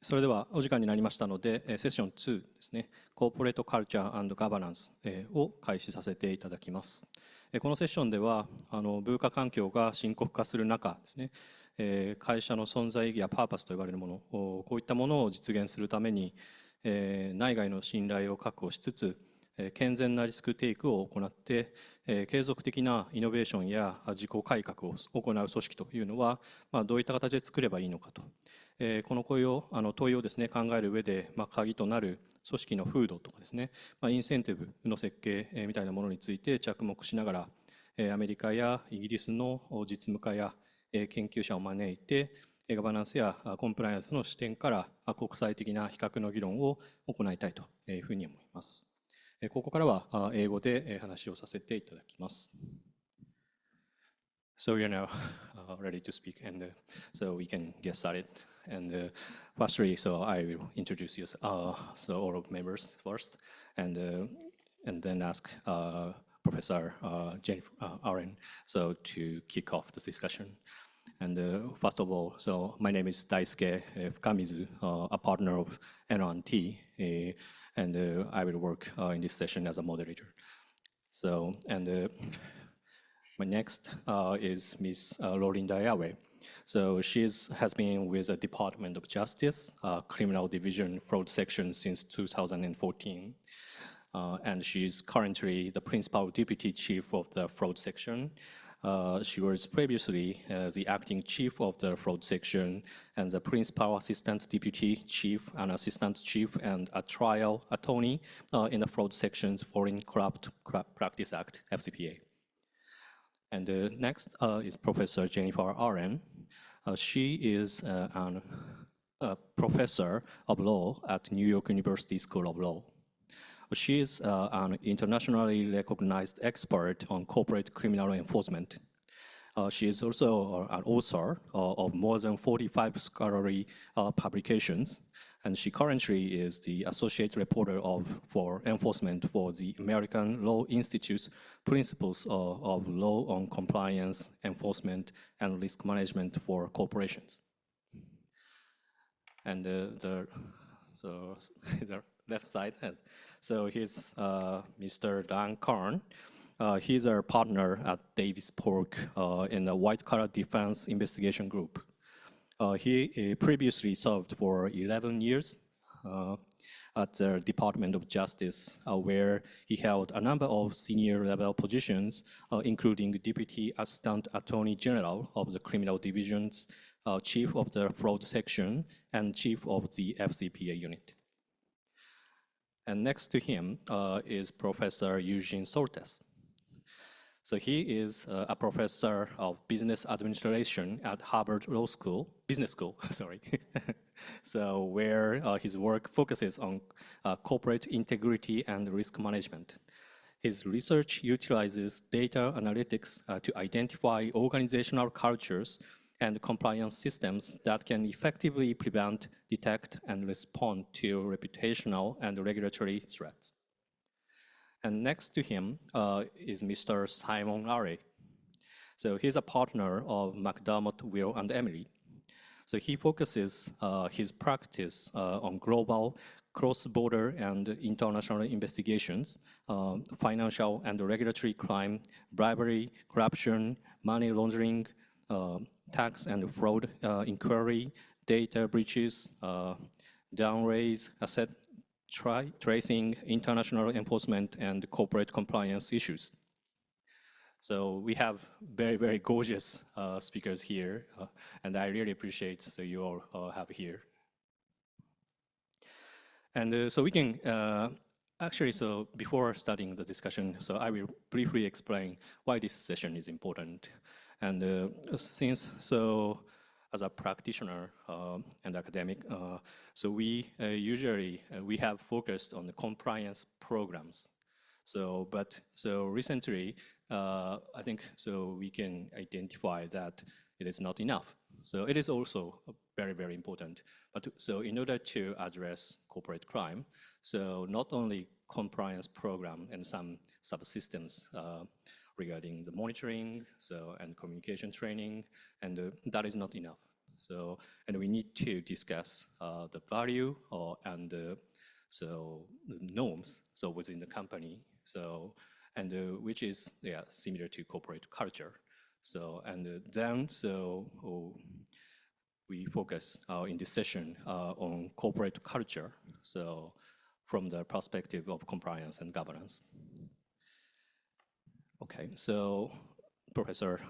それではお時間になりましたので、セッション2ですね、コーポレートカルチャー&ガバナンスを開始させていただきます。このセッションでは、文化環境が深刻化する中ですね、会社の存在意義やパーパスと呼ばれるもの、こういったものを実現するために、内外の信頼を確保しつつ、健全なリスクテイクを行って、継続的なイノベーションや自己改革を行う組織というのは、どういった形で作ればいいのかと。この問いをですね、考える上で、鍵となる組織の風土とかですね、インセンティブの設計みたいなものについて着目しながら、アメリカやイギリスの実務家や研究者を招いて、ガバナンスやコンプライアンスの視点から国際的な比較の議論を行いたいというふうに思います。ここからは英語で話をさせていただきます。So you're now ready to speak, and so we can get started. And firstly, so I will introduce you, so all of members first, and then ask Professor Jennifer Aren so to kick off the discussion. And first of all, so my name is Daisuke Fukamizu, a partner of Enron-T, and I will work in this session as a moderator. So, and my next is Ms. Lorinda Yahweh. So she has been with the Department of Justice, Criminal Division Fraud Section since 2014. And she's currently the Principal Deputy Chief of the Fraud Section. She was previously the Acting Chief of the Fraud Section and the Principal Assistant Deputy Chief and Assistant Chief and a Trial Attorney in the Fraud Section's Foreign Corrupt Practice Act, FCPA. And next is Professor Jennifer Aren. She is a professor of law at New York University School of Law. She is an internationally recognized expert on corporate criminal enforcement. She is also an author of more than 45 scholarly publications, and she currently is the associate reporter for enforcement for the American Law Institute's Principles of Law on Compliance, Enforcement, and Risk Management for Corporations. And the left side, so here's Mr. Dan Karn. He's a partner at Davis Polk in the White Collar Defense Investigation Group. He previously served for 11 years at the Department of Justice, where he held a number of senior level positions, including Deputy Assistant Attorney General of the Criminal Division's Chief of the Fraud Section and Chief of the FCPA unit. And next to him is Professor Eugene Soltes. So he is a professor of business administration at Harvard Law School, Business School, sorry. So where his work focuses on corporate integrity and risk management. His research utilizes data analytics to identify organizational cultures and compliance systems that can effectively prevent, detect, and respond to reputational and regulatory threats. And next to him is Mr. Simon Larry. So he's a partner of McDermott, Will, and Emily. So he focuses his practice on global, cross-border, and international investigations, financial and regulatory crime, bribery, corruption, money laundering, tax and fraud inquiry, data breaches, downraise, asset tracing, international enforcement, and corporate compliance issues. So we have very, very gorgeous speakers here, and I really appreciate so you all have here. And so we can actually, so before starting the discussion, so I will briefly explain why this session is important. And since so as a practitioner and academic, so we usually we have focused on the compliance programs. So recently, I think so we can identify that it is not enough. So it is also very, very important. But so in order to address corporate crime, so not only compliance program and some subsystems regarding the monitoring, and communication training, and that is not enough. So, and we need to discuss the value and so the norms so within the company. So, and which is similar to corporate culture. So, and then we focus in this session on corporate culture. So, from the perspective of compliance and governance. Okay, so Professor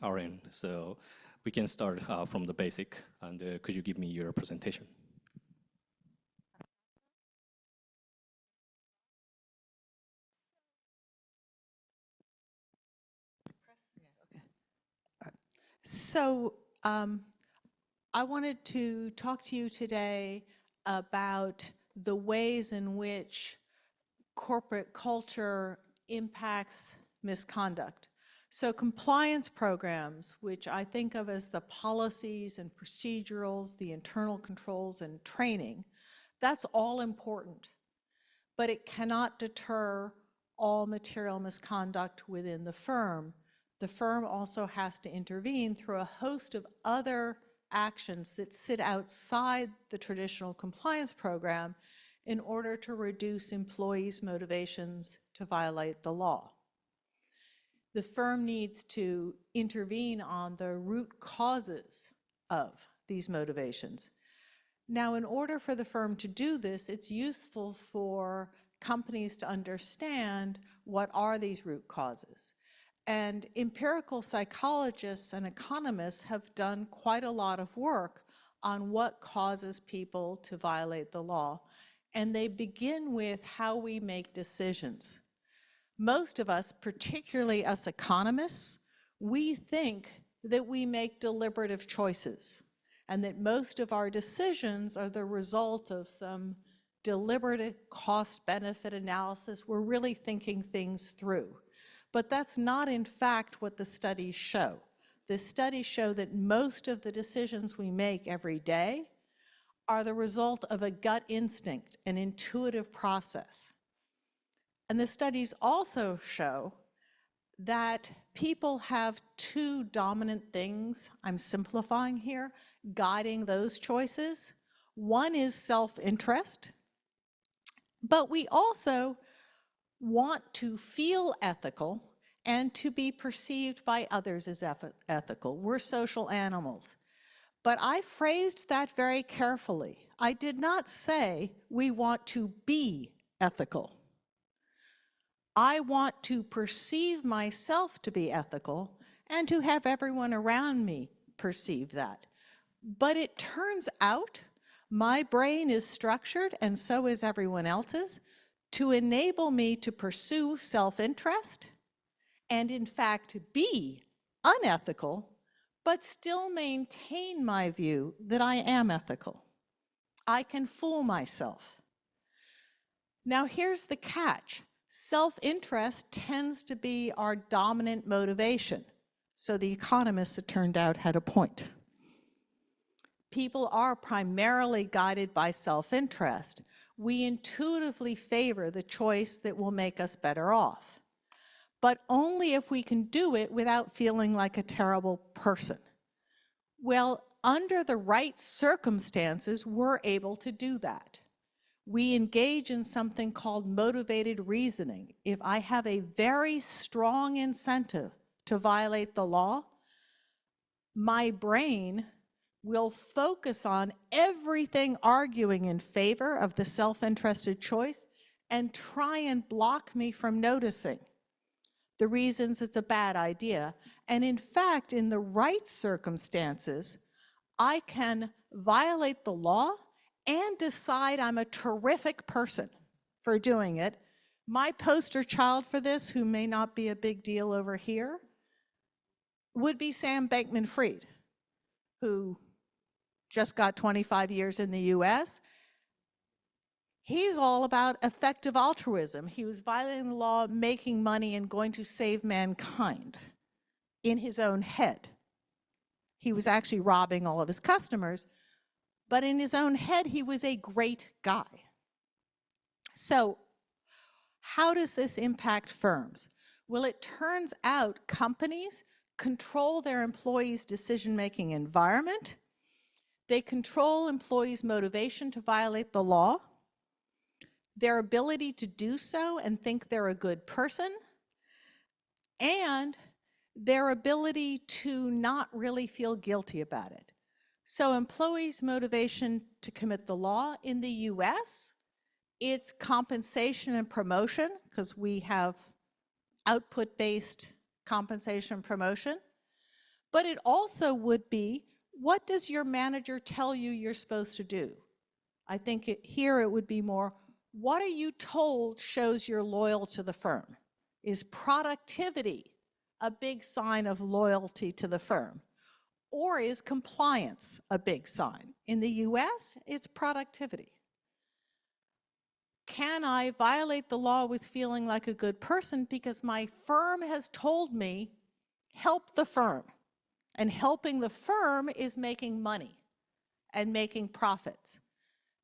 Aren, so we can start from the basic, and could you give me your presentation? So I wanted to talk to you today about the ways in which corporate culture impacts misconduct. So compliance programs, which I think of as the policies and procedurals, the internal controls and training, that's all important. But it cannot deter all material misconduct within the firm. The firm also has to intervene through a host of other actions that sit outside the traditional compliance program in order to reduce employees' motivations to violate the law. The firm needs to intervene on the root causes of these motivations. Now, in order for the firm to do this, it's useful for companies to understand what are these root causes. And empirical psychologists and economists have done quite a lot of work on what causes people to violate the law. And they begin with how we make decisions. Most of us, particularly us economists, we think that we make deliberative choices and that most of our decisions are the result of some deliberate cost-benefit analysis. We're really thinking things through. But that's not, in fact, what the studies show. The studies show that most of the decisions we make every day are the result of a gut instinct, an intuitive process. And the studies also show that people have two dominant things, I'm simplifying here, guiding those choices. One is self-interest, but we also want to feel ethical and to be perceived by others as ethical. We're social animals. But I phrased that very carefully. I did not say we want to be ethical. I want to perceive myself to be ethical and to have everyone around me perceive that. But it turns out my brain is structured, and so is everyone else's, to enable me to pursue self-interest and, in fact, be unethical, but still maintain my view that I am ethical. I can fool myself. Now, here's the catch. Self-interest tends to be our dominant motivation. So the economists, it turned out, had a point. People are primarily guided by self-interest. We intuitively favor the choice that will make us better off, but only if we can do it without feeling like a terrible person. Well, under the right circumstances, we're able to do that. We engage in something called motivated reasoning. If I have a very strong incentive to violate the law, my brain will focus on everything arguing in favor of the self-interested choice and try and block me from noticing the reasons it's a bad idea. And in fact, in the right circumstances, I can violate the law and decide I'm a terrific person for doing it. My poster child for this, who may not be a big deal over here, would be Sam Bankman-Fried, who just got 25 years in the US. He's all about effective altruism. He was violating the law, making money, and going to save mankind in his own head. He was actually robbing all of his customers, but in his own head, he was a great guy. So how does this impact firms? Well, it turns out companies control their employees' decision-making environment They control employees' motivation to violate the law, their ability to do so and think they're a good person, and their ability to not really feel guilty about it. So employees' motivation to commit the law in the US, it's compensation and promotion, because we have output-based compensation and promotion. But it also would be, what does your manager tell you you're supposed to do? I think here it would be more, what are you told shows you're loyal to the firm? Is productivity a big sign of loyalty to the firm? Or is compliance a big sign? In the US, it's productivity. Can I violate the law with feeling like a good person because my firm has told me, help the firm? And helping the firm is making money and making profits.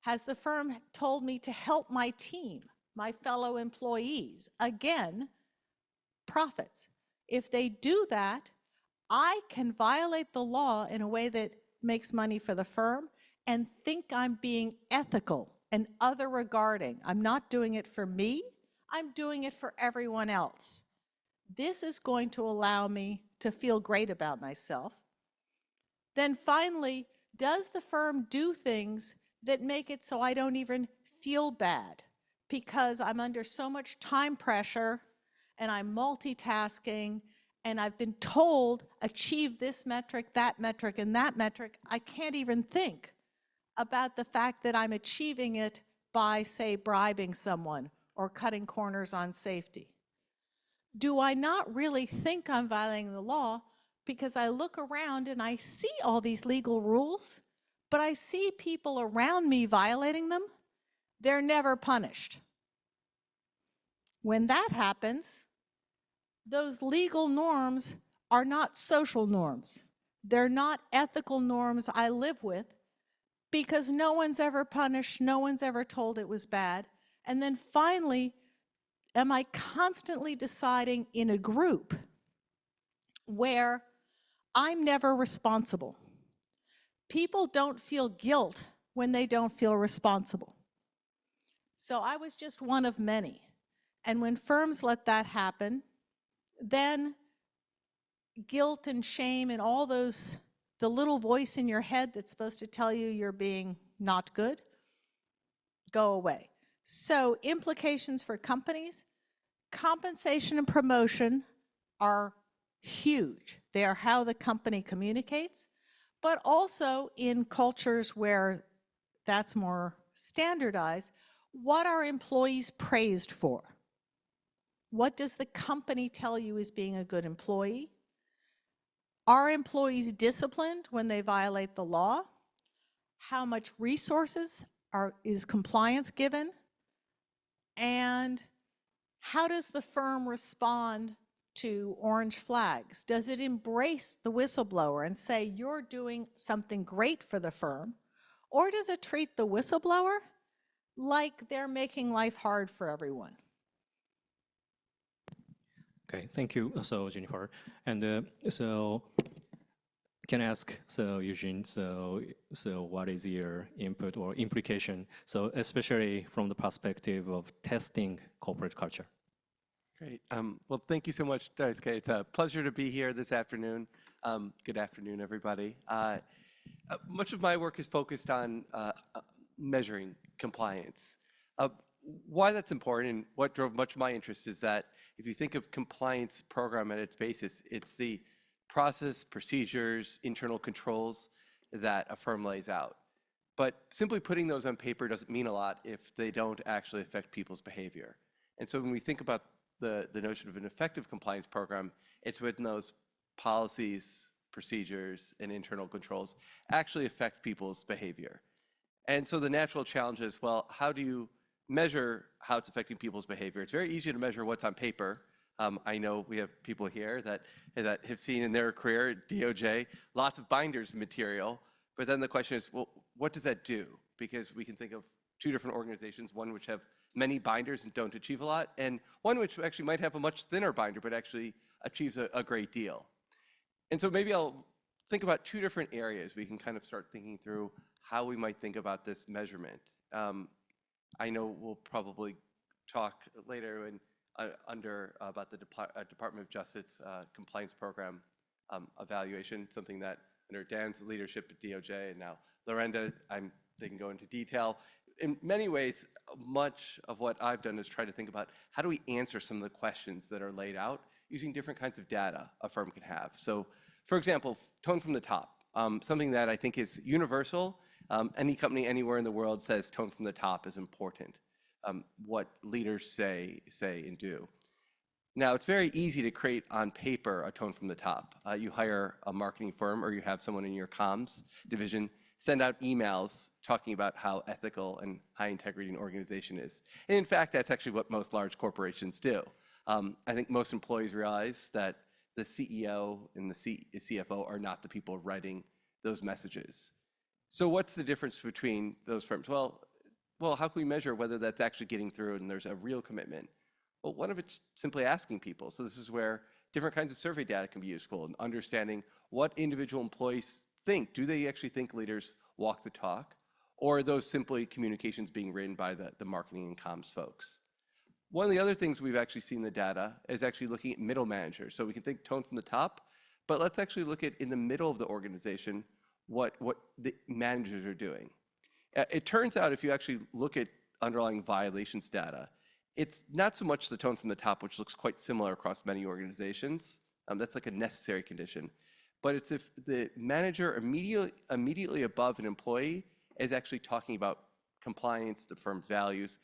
Has the firm told me to help my team, my fellow employees? Again, profits. If they do that, I can violate the law in a way that makes money for the firm and think I'm being ethical and other regarding. I'm not doing it for me, I'm doing it for everyone else. This is going to allow me to feel great about myself. Then finally, does the firm do things that make it so I don't even feel bad because I'm under so much time pressure and I'm multitasking and I've been told achieve this metric, that metric, and that metric, I can't even think about the fact that I'm achieving it by, say, bribing someone or cutting corners on safety. Do I not really think I'm violating the law because I look around and I see all these legal rules, but I see people around me violating them? They're never punished. When that happens, those legal norms are not social norms. They're not ethical norms I live with because no one's ever punished, no one's ever told it was bad. And then finally, am I constantly deciding in a group where I'm never responsible? People don't feel guilt when they don't feel responsible. So I was just one of many. And when firms let that happen, then guilt and shame and all those, the little voice in your head that's supposed to tell you you're being not good, go away. So implications for companies, compensation and promotion are huge. They are how the company communicates, but also in cultures where that's more standardized, what are employees praised for? What does the company tell you is being a good employee? Are employees disciplined when they violate the law? How much resources is compliance given? And how does the firm respond to orange flags? Does it embrace the whistleblower and say, you're doing something great for the firm? Or does it treat the whistleblower like they're making life hard for everyone? Okay, thank you, so Jennifer. And so can I ask, so Eugene, so what is your input or implication, so especially from the perspective of testing corporate culture? Great. Well, thank you so much, Daisuke. It's a pleasure to be here this afternoon. Good afternoon, everybody. Much of my work is focused on measuring compliance. Why that's important and what drove much of my interest is that if you think of compliance program at its basis, it's the process, procedures, internal controls that a firm lays out. But simply putting those on paper doesn't mean a lot if they don't actually affect people's behavior. And so when we think about the notion of an effective compliance program, it's when those policies, procedures, and internal controls actually affect people's behavior. And so the natural challenge is, well, how do you measure how it's affecting people's behavior? It's very easy to measure what's on paper. I know we have people here that have seen in their career at DOJ lots of binders of material, but then the question is, well, what does that do? Because we can think of two different organizations, one which have many binders and don't achieve a lot, and one which actually might have a much thinner binder but actually achieves a great deal. And so maybe I'll think about two different areas. We can kind of start thinking through how we might think about this measurement. I know we'll probably talk later about the Department of Justice compliance program evaluation, something that under Dan's leadership at DOJ and now Lorenda, they can go into detail. In many ways, much of what I've done is try to think about how do we answer some of the questions that are laid out using different kinds of data a firm can have. So, for example, tone from the top, something that I think is universal. Any company anywhere in the world says tone from the top is important. What leaders say and do. Now, it's very easy to create on paper a tone from the top. You hire a marketing firm or you have someone in your comms division send out emails talking about how ethical and high integrity an organization is. And in fact, that's actually what most large corporations do. I think most employees realize that the CEO and the CFO are not the people writing those messages. So what's the difference between those firms? Well, how can we measure whether that's actually getting through and there's a real commitment? Well, one of it's simply asking people. So this is where different kinds of survey data can be useful in understanding what individual employees think. Do they actually think leaders walk the talk? Or are those simply communications being written by the marketing and comms folks? One of the other things we've actually seen in the data is actually looking at middle managers. So we can think tone from the top, but let's actually look at in the middle of the organization what the managers are doing. It turns out if you actually look at underlying violations data, it's not so much the tone from the top, which looks quite similar across many organizations. That's like a necessary condition. But it's if the manager immediately above an employee is actually talking about compliance, the firm's values.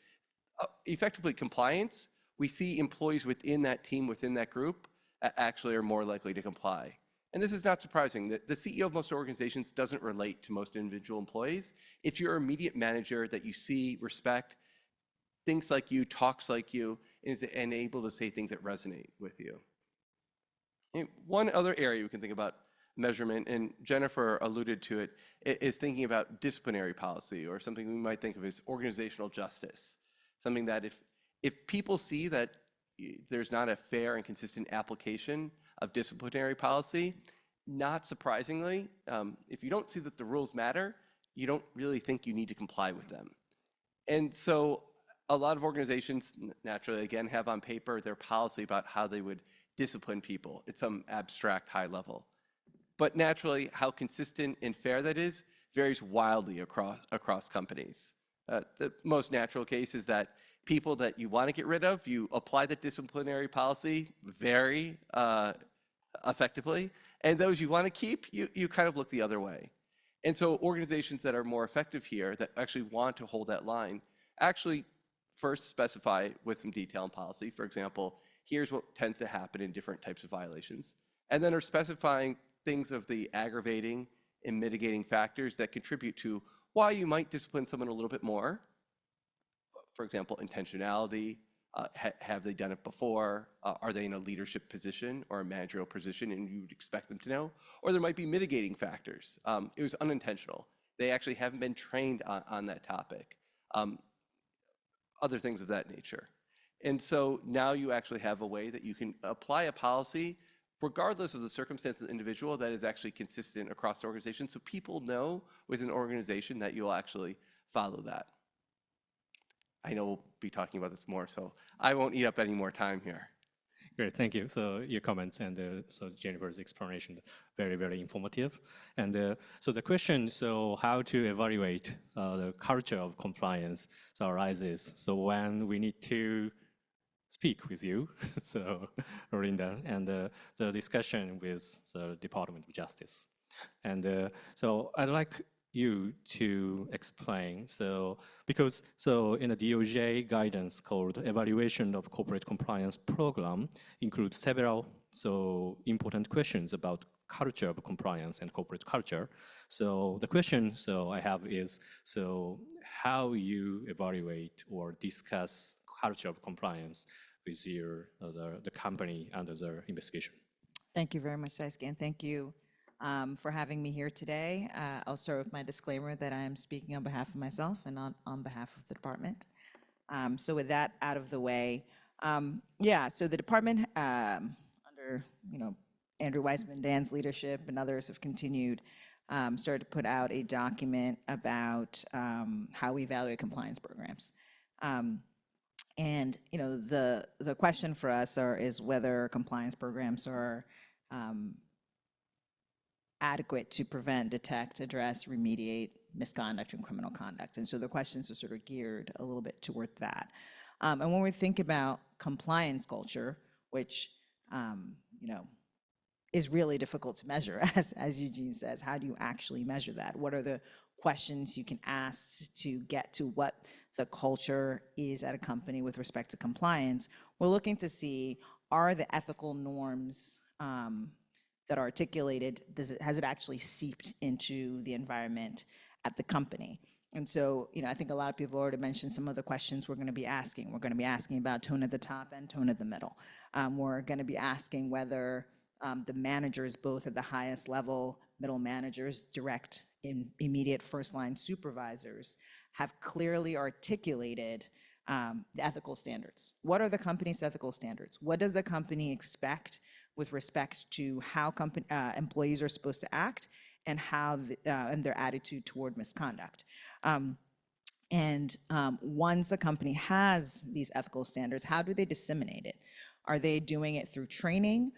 Effectively compliance, we see employees within that team, within that group, actually are more likely to comply. And this is not surprising. The CEO of most organizations doesn't relate to most individual employees. It's your immediate manager that you see, respect, thinks like you, talks like you, and able to say things that resonate with you. And one other area we can think about measurement, and Jennifer alluded to it, is thinking about disciplinary policy, or something we might think of as organizational justice. Something that if people see that there's not a fair and consistent application of disciplinary policy, not surprisingly, if you don't see that the rules matter, you don't really think you need to comply with them. And so a lot of organizations, naturally, again, have on paper their policy about how they would discipline people at some abstract high level. But naturally, how consistent and fair that is varies wildly across companies. The most natural case is that people that you want to get rid of, you apply the disciplinary policy very effectively, and those you want to keep, you kind of look the other way. And so organizations that are more effective here, that actually want to hold that line, actually first specify with some detail and policy. For example, here's what tends to happen in different types of violations. And then are specifying things of the aggravating and mitigating factors that contribute to why you might discipline someone a little bit more. For example, intentionality, have they done it before? Are they in a leadership position or a managerial position and you would expect them to know? Or there might be mitigating factors. It was unintentional. They actually haven't been trained on that topic. Other things of that nature. And so now you actually have a way that you can apply a policy regardless of the circumstance of the individual that is actually consistent across the organization, so people know within an organization that you'll actually follow that. I know we'll be talking about this more, so I won't eat up any more time here. Great, thank you. So your comments and so Jennifer's explanation, very, very informative. And so the question, so how to evaluate the culture of compliance arises. So when we need to speak with you, so Lorinda, and the discussion with the Department of Justice. And so I'd like you to explain, so because so in a DOJ guidance called Evaluation of Corporate Compliance Program includes several so important questions about culture of compliance and corporate culture. So the question so I have is, so how you evaluate or discuss culture of compliance with your the company under the investigation. Thank you very much, Daisuke, and thank you for having me here today. I'll start with my disclaimer that I am speaking on behalf of myself and on behalf of the department. So with that out of the way, yeah, so the department under Andrew Weissman, Dan's leadership, and others have continued, started to put out a document about how we evaluate compliance programs. And the question for us is whether compliance programs are adequate to prevent, detect, address, remediate misconduct and criminal conduct. And so the questions are sort of geared a little bit toward that. And when we think about compliance culture, which is really difficult to measure, as Eugene says, how do you actually measure that? What are the questions you can ask to get to what the culture is at a company with respect to compliance? We're looking to see, are the ethical norms that are articulated, has it actually seeped into the environment at the company? And so, I think a lot of people already mentioned some of the questions we're going to be asking. We're going to be asking about tone at the top and tone at the middle. We're going to be asking whether the managers, both at the highest level, middle managers, direct, immediate first-line supervisors, have clearly articulated the ethical standards. What are the company's ethical standards? What does the company expect with respect to how employees are supposed to act and how and their attitude toward misconduct? Once the company has these ethical standards, how do they disseminate it? Are they doing it through training?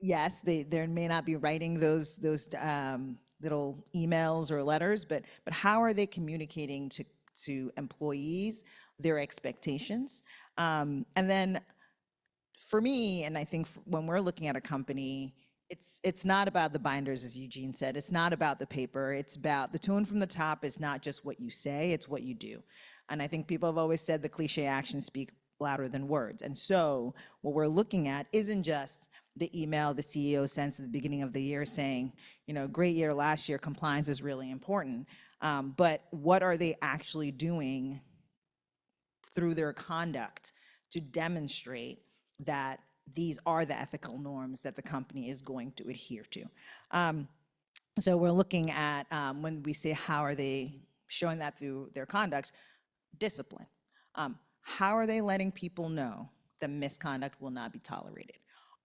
Yes, they may not be writing those little emails or letters, but how are they communicating to employees their expectations? And then for me, and I think when we're looking at a company, it's not about the binders, as Eugene said. It's not about the paper. It's about the tone from the top is not just what you say, it's what you do. And I think people have always said the cliche actions speak louder than words. And so what we're looking at isn't just the email the CEO sends at the beginning of the year saying, great year last year, compliance is really important. But what are they actually doing through their conduct to demonstrate that these are the ethical norms that the company is going to adhere to? So we're looking at, when we say how are they showing that through their conduct, discipline. How are they letting people know that misconduct will not be tolerated?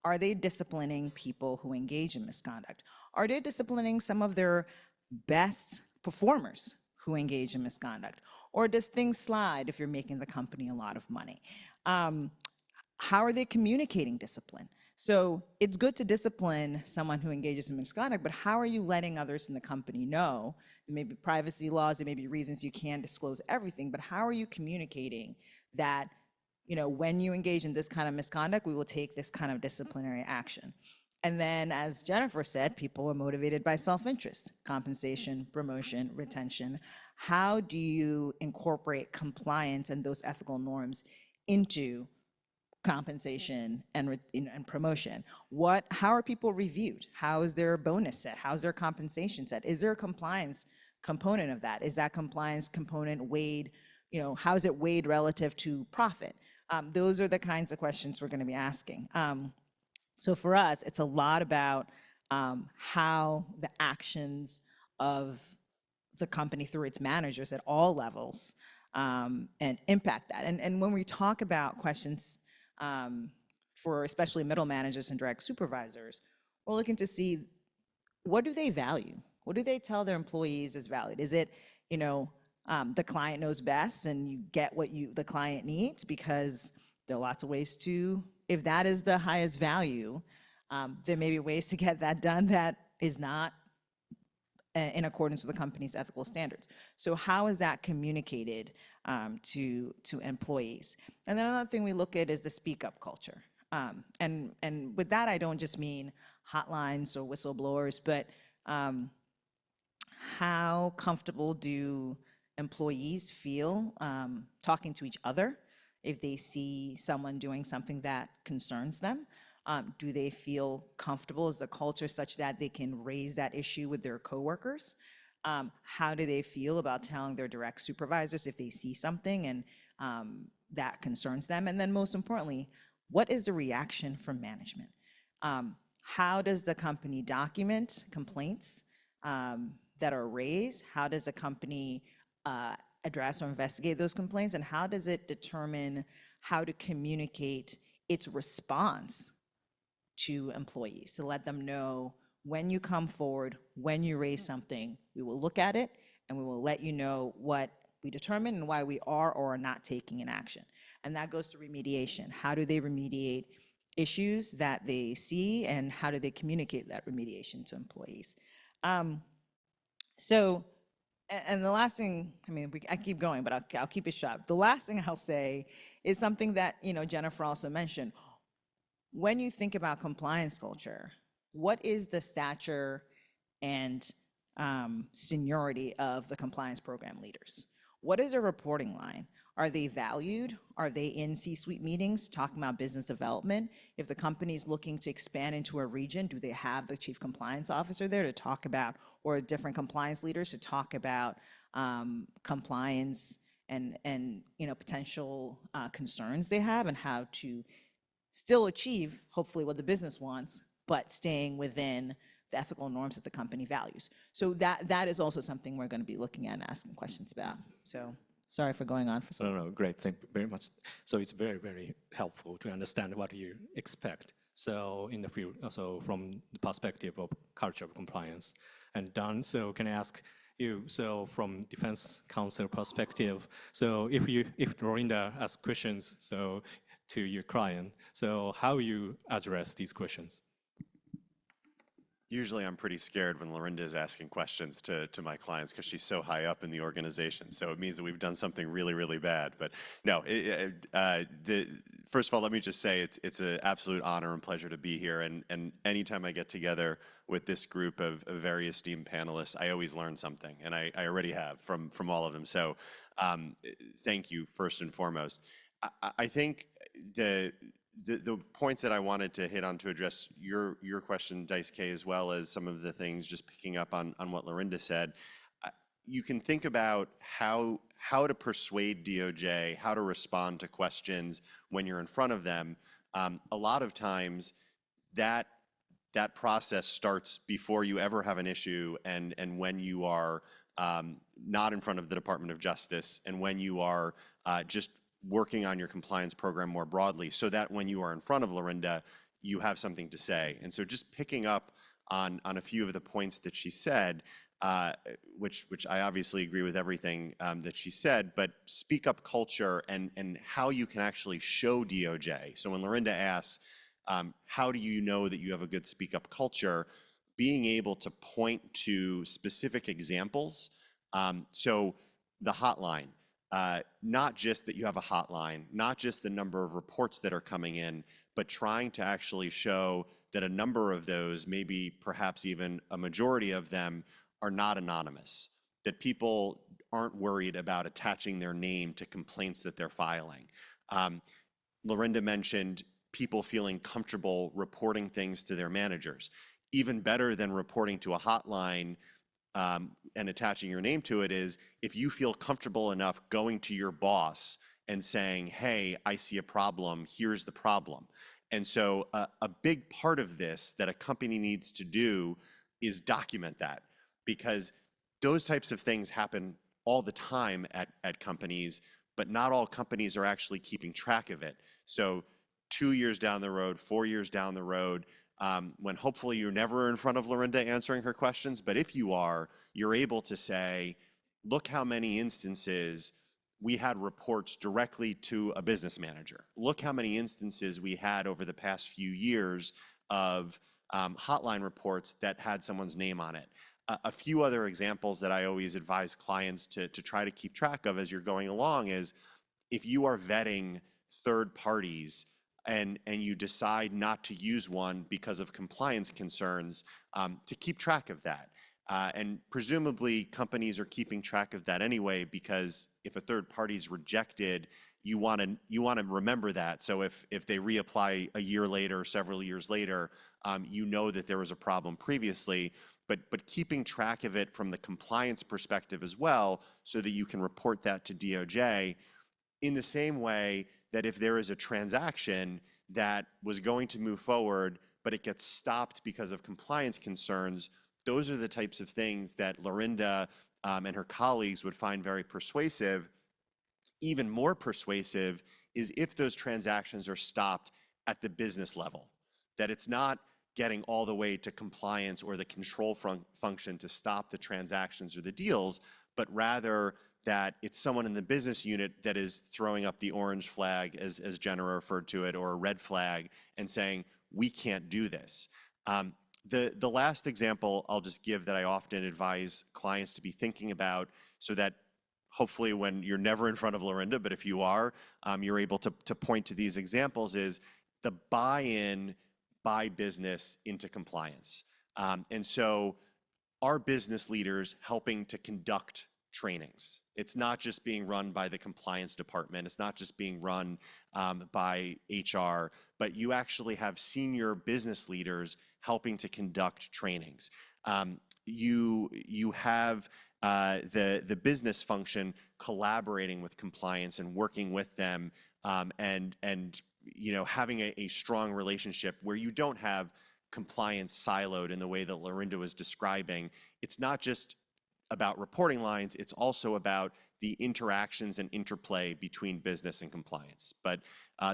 Are they disciplining people who engage in misconduct? Are they disciplining some of their best performers who engage in misconduct? Or does things slide if you're making the company a lot of money? How are they communicating discipline? So it's good to discipline someone who engages in misconduct, but how are you letting others in the company know? There may be privacy laws, there may be reasons you can't disclose everything, but how are you communicating that, when you engage in this kind of misconduct, we will take this kind of disciplinary action? And then, as Jennifer said, people are motivated by self-interest, compensation, promotion, retention. How do you incorporate compliance and those ethical norms into compensation and promotion? How are people reviewed? How is their bonus set? How's their compensation set? Is there a compliance component of that? Is that compliance component weighed, how is it weighed relative to profit? Those are the kinds of questions we're going to be asking. So for us, it's a lot about how the actions of the company through its managers at all levels and impact that. And when we talk about questions for especially middle managers and direct supervisors, we're looking to see, what do they value? What do they tell their employees is valued? Is it, the client knows best and you get what the client needs? Because there are lots of ways to, if that is the highest value, there may be ways to get that done that is not in accordance with the company's ethical standards. So how is that communicated to employees? And then another thing we look at is the speak up culture. And with that, I don't just mean hotlines or whistleblowers, but how comfortable do employees feel talking to each other if they see someone doing something that concerns them? Do they feel comfortable? Is the culture such that they can raise that issue with their coworkers? How do they feel about telling their direct supervisors if they see something and that concerns them? And then most importantly, what is the reaction from management? How does the company document complaints that are raised? How does the company address or investigate those complaints? And how does it determine how to communicate its response to employees, to let them know when you come forward, when you raise something, we will look at it and we will let you know what we determine and why we are or are not taking an action. And that goes to remediation. How do they remediate issues that they see, and how do they communicate that remediation to employees? And the last thing, I mean, I keep going, but I'll keep it short. The last thing I'll say is something that, Jennifer also mentioned. When you think about compliance culture, what is the stature and seniority of the compliance program leaders? What is their reporting line? Are they valued? Are they in C-suite meetings talking about business development? If the company is looking to expand into a region, do they have the chief compliance officer there to talk about, or different compliance leaders to talk about compliance and potential concerns they have, and how to still achieve, hopefully, what the business wants, but staying within the ethical norms that the company values. So that is also something we're going to be looking at and asking questions about. So sorry for going on for so long. No, great. Thank you very much. So it's very, very helpful to understand what you expect. So in the field, also from the perspective of culture of compliance. And Don, so can I ask you, so from Defense Council perspective, so if Lorinda asks questions, so to your client, so how you address these questions? Usually I'm pretty scared when Lorinda is asking questions to my clients, because she's so high up in the organization. So it means that we've done something really, really bad. But no, first of all, let me just say it's an absolute honor and pleasure to be here. And anytime I get together with this group of very esteemed panelists, I always learn something. And I already have from all of them. So thank you, first and foremost. I think the points that I wanted to hit on to address your question, Daisuke, as well as some of the things, just picking up on what Lorinda said, you can think about how to persuade DOJ, how to respond to questions when you're in front of them. A lot of times that process starts before you ever have an issue, and when you are not in front of the Department of Justice, and when you are just working on your compliance program more broadly, so that when you are in front of Lorinda, you have something to say. And so just picking up on a few of the points that she said, which I obviously agree with everything that she said, but speak up culture and how you can actually show DOJ. So when Lorinda asks, how do you know that you have a good speak up culture, being able to point to specific examples. So the hotline, not just that you have a hotline, not just the number of reports that are coming in, but trying to actually show that a number of those, maybe perhaps even a majority of them, are not anonymous, that people aren't worried about attaching their name to complaints that they're filing. Lorinda mentioned people feeling comfortable reporting things to their managers. Even better than reporting to a hotline and attaching your name to it is if you feel comfortable enough going to your boss and saying, hey, I see a problem, here's the problem. And so a big part of this that a company needs to do is document that, because those types of things happen all the time at companies, but not all companies are actually keeping track of it. So 2 years down the road, 4 years down the road, when hopefully you're never in front of Lorinda answering her questions, but if you are, you're able to say, look how many instances we had reports directly to a business manager. Look how many instances we had over the past few years of hotline reports that had someone's name on it. A few other examples that I always advise clients to try to keep track of as you're going along is, if you are vetting third parties and you decide not to use one because of compliance concerns, to keep track of that. And presumably companies are keeping track of that anyway, because if a third party is rejected, you want to remember that. So if they reapply a year later, several years later, you know that there was a problem previously, but keeping track of it from the compliance perspective as well, so that you can report that to DOJ. In the same way that if there is a transaction that was going to move forward, but it gets stopped because of compliance concerns, those are the types of things that Lorinda and her colleagues would find very persuasive. Even more persuasive is if those transactions are stopped at the business level, that it's not getting all the way to compliance or the control function to stop the transactions or the deals, but rather that it's someone in the business unit that is throwing up the orange flag, as Jenna referred to it, or a red flag, and saying, we can't do this. The last example I'll just give that I often advise clients to be thinking about, so that hopefully when you're never in front of Lorinda, but if you are, you're able to point to these examples, is the buy-in by business into compliance. And so our business leaders helping to conduct trainings. It's not just being run by the compliance department. It's not just being run by HR, but you actually have senior business leaders helping to conduct trainings. You have the business function collaborating with compliance and working with them, and having a strong relationship where you don't have compliance siloed in the way that Lorinda was describing. It's not just about reporting lines, it's also about the interactions and interplay between business and compliance. But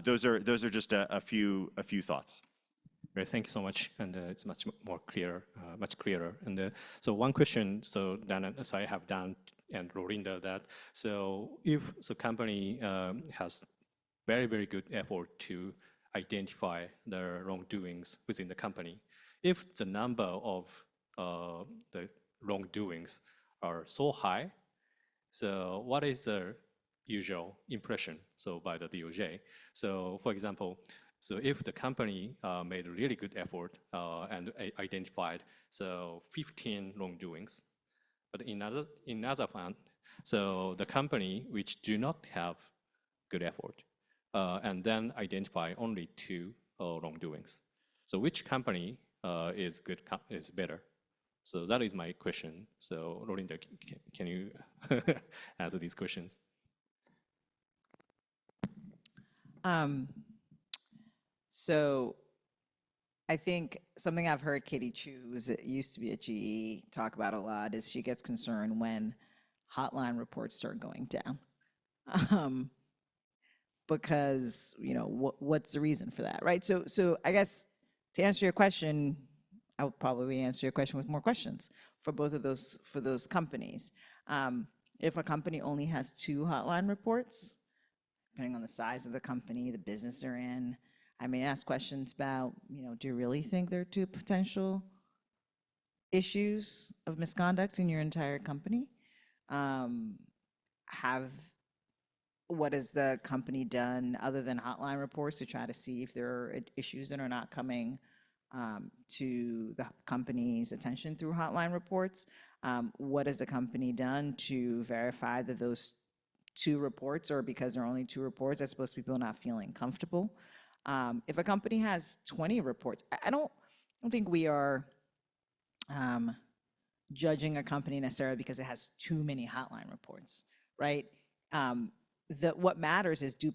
those are just a few thoughts. Great, thank you so much, and it's much more clear, much clearer. And so one question, so Dan, as I have done, and Lorinda, that so if the company has very, very good effort to identify the wrongdoings within the company, if the number of the wrongdoings are so high, so what is the usual impression so by the DOJ? So for example, so if the company made a really good effort and identified so 15 wrongdoings, but in other hand, so the company which do not have good effort and then identify only 2 wrongdoings. So which company is better? So that is my question. So Lorinda, can you answer these questions? So I think something I've heard Katie Choose, that used to be at GE, talk about a lot is she gets concerned when hotline reports start going down. Because, what's the reason for that, right? So I guess to answer your question, I would probably answer your question with more questions for both of those companies. If a company only has 2 hotline reports, depending on the size of the company, the business they're in, I may ask questions about, do you really think there are 2 potential issues of misconduct in your entire company? What has the company done other than hotline reports to try to see if there are issues that are not coming to the company's attention through hotline reports? What has the company done to verify that those 2 reports, or because there are only 2 reports, that's supposed to be people not feeling comfortable? If a company has 20 reports, I don't think we are judging a company necessarily because it has too many hotline reports, right? What matters is do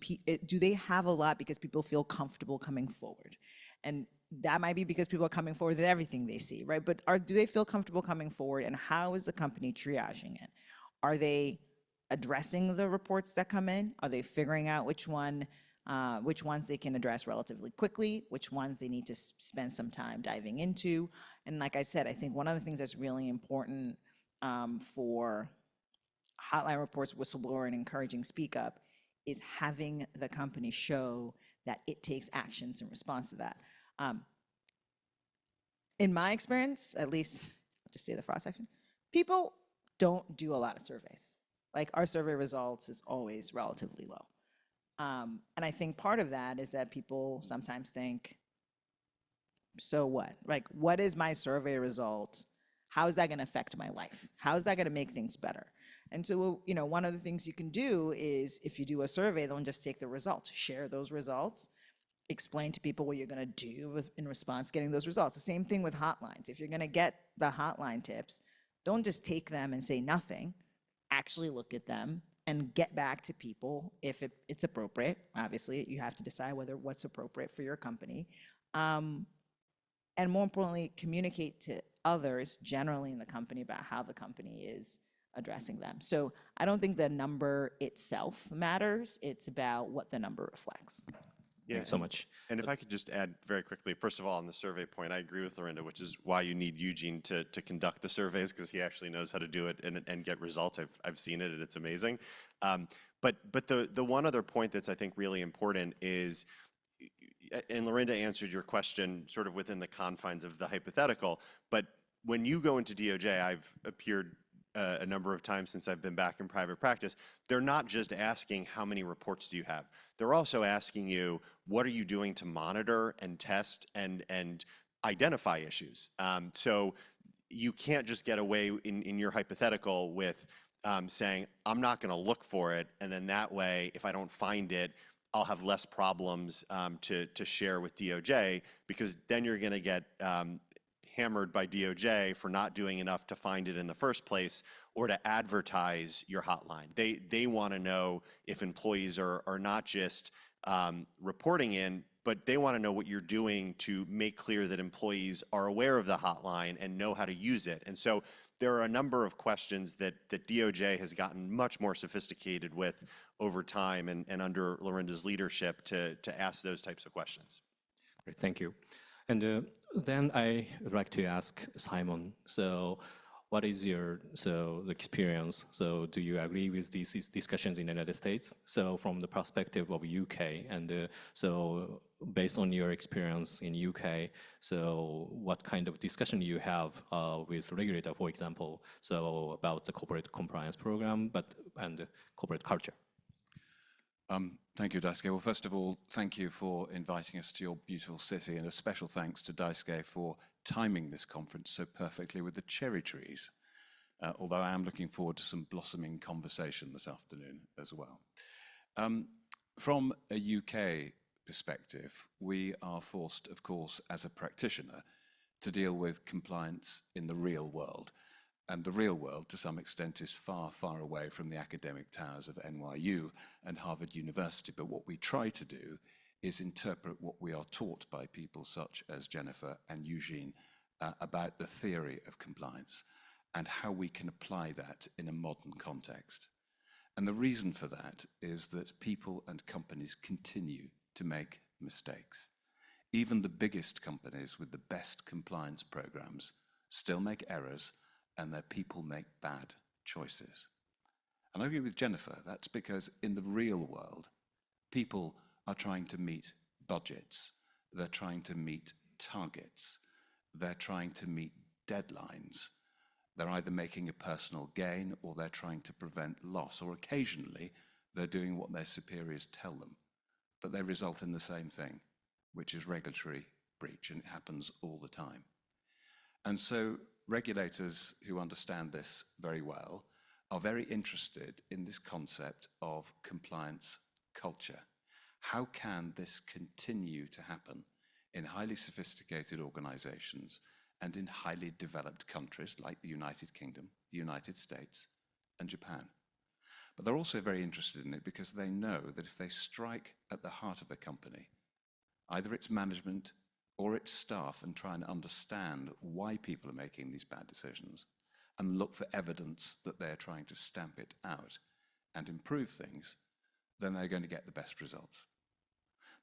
they have a lot because people feel comfortable coming forward? And that might be because people are coming forward with everything they see, right? But do they feel comfortable coming forward, and how is the company triaging it? Are they addressing the reports that come in? Are they figuring out which ones they can address relatively quickly, which ones they need to spend some time diving into? And like I said, I think one of the things that's really important for hotline reports, whistleblower, and encouraging speak up is having the company show that it takes actions in response to that. In my experience, at least, I'll just say the fraud section, people don't do a lot of surveys. Like, our survey results is always relatively low. And I think part of that is that people sometimes think, so what? Like, what is my survey result? How is that going to affect my life? How is that going to make things better? And so, one of the things you can do is, if you do a survey, don't just take the results, share those results, explain to people what you're going to do in response to getting those results. The same thing with hotlines. If you're going to get the hotline tips, don't just take them and say nothing. Actually look at them and get back to people if it's appropriate. Obviously, you have to decide what's appropriate for your company. And more importantly, communicate to others generally in the company about how the company is addressing them. So I don't think the number itself matters. It's about what the number reflects. Thanks so much. And if I could just add very quickly, first of all, on the survey point, I agree with Lorinda, which is why you need Eugene to conduct the surveys, because he actually knows how to do it and get results. I've seen it and it's amazing. But the one other point that's I think really important is, and Lorinda answered your question sort of within the confines of the hypothetical, but when you go into DOJ, I've appeared a number of times since I've been back in private practice, they're not just asking how many reports do you have. They're also asking you, what are you doing to monitor and test and identify issues? So you can't just get away in your hypothetical with saying, I'm not going to look for it, and then that way, if I don't find it, I'll have less problems to share with DOJ, because then you're going to get hammered by DOJ for not doing enough to find it in the first place or to advertise your hotline. They want to know if employees are not just reporting in, but they want to know what you're doing to make clear that employees are aware of the hotline and know how to use it. And so there are a number of questions that DOJ has gotten much more sophisticated with over time and under Lorinda's leadership to ask those types of questions. Great, thank you. And then I would like to ask Simon, so what is your the experience? So do you agree with these discussions in the United States? So from the perspective of UK, and so based on your experience in UK, so what kind of discussion you have with regulator, for example, so about the corporate compliance program, and corporate culture? Thank you, Daisuke. Well, first of all, thank you for inviting us to your beautiful city, and a special thanks to Daisuke for timing this conference so perfectly with the cherry trees, although I am looking forward to some blossoming conversation this afternoon as well. From a UK perspective, we are forced, of course, as a practitioner, to deal with compliance in the real world. And the real world, to some extent, is far, far away from the academic towers of NYU and Harvard University. But what we try to do is interpret what we are taught by people such as Jennifer and Eugene about the theory of compliance and how we can apply that in a modern context. And the reason for that is that people and companies continue to make mistakes. Even the biggest companies with the best compliance programs still make errors, and their people make bad choices. And I agree with Jennifer, that's because in the real world, people are trying to meet budgets, they're trying to meet targets, they're trying to meet deadlines. They're either making a personal gain or they're trying to prevent loss, or occasionally they're doing what their superiors tell them. But they result in the same thing, which is regulatory breach, and it happens all the time. And so regulators who understand this very well are very interested in this concept of compliance culture. How can this continue to happen in highly sophisticated organizations and in highly developed countries like the United Kingdom, the United States, and Japan? But they're also very interested in it because they know that if they strike at the heart of a company, either its management or its staff, and try and understand why people are making these bad decisions and look for evidence that they're trying to stamp it out and improve things, then they're going to get the best results.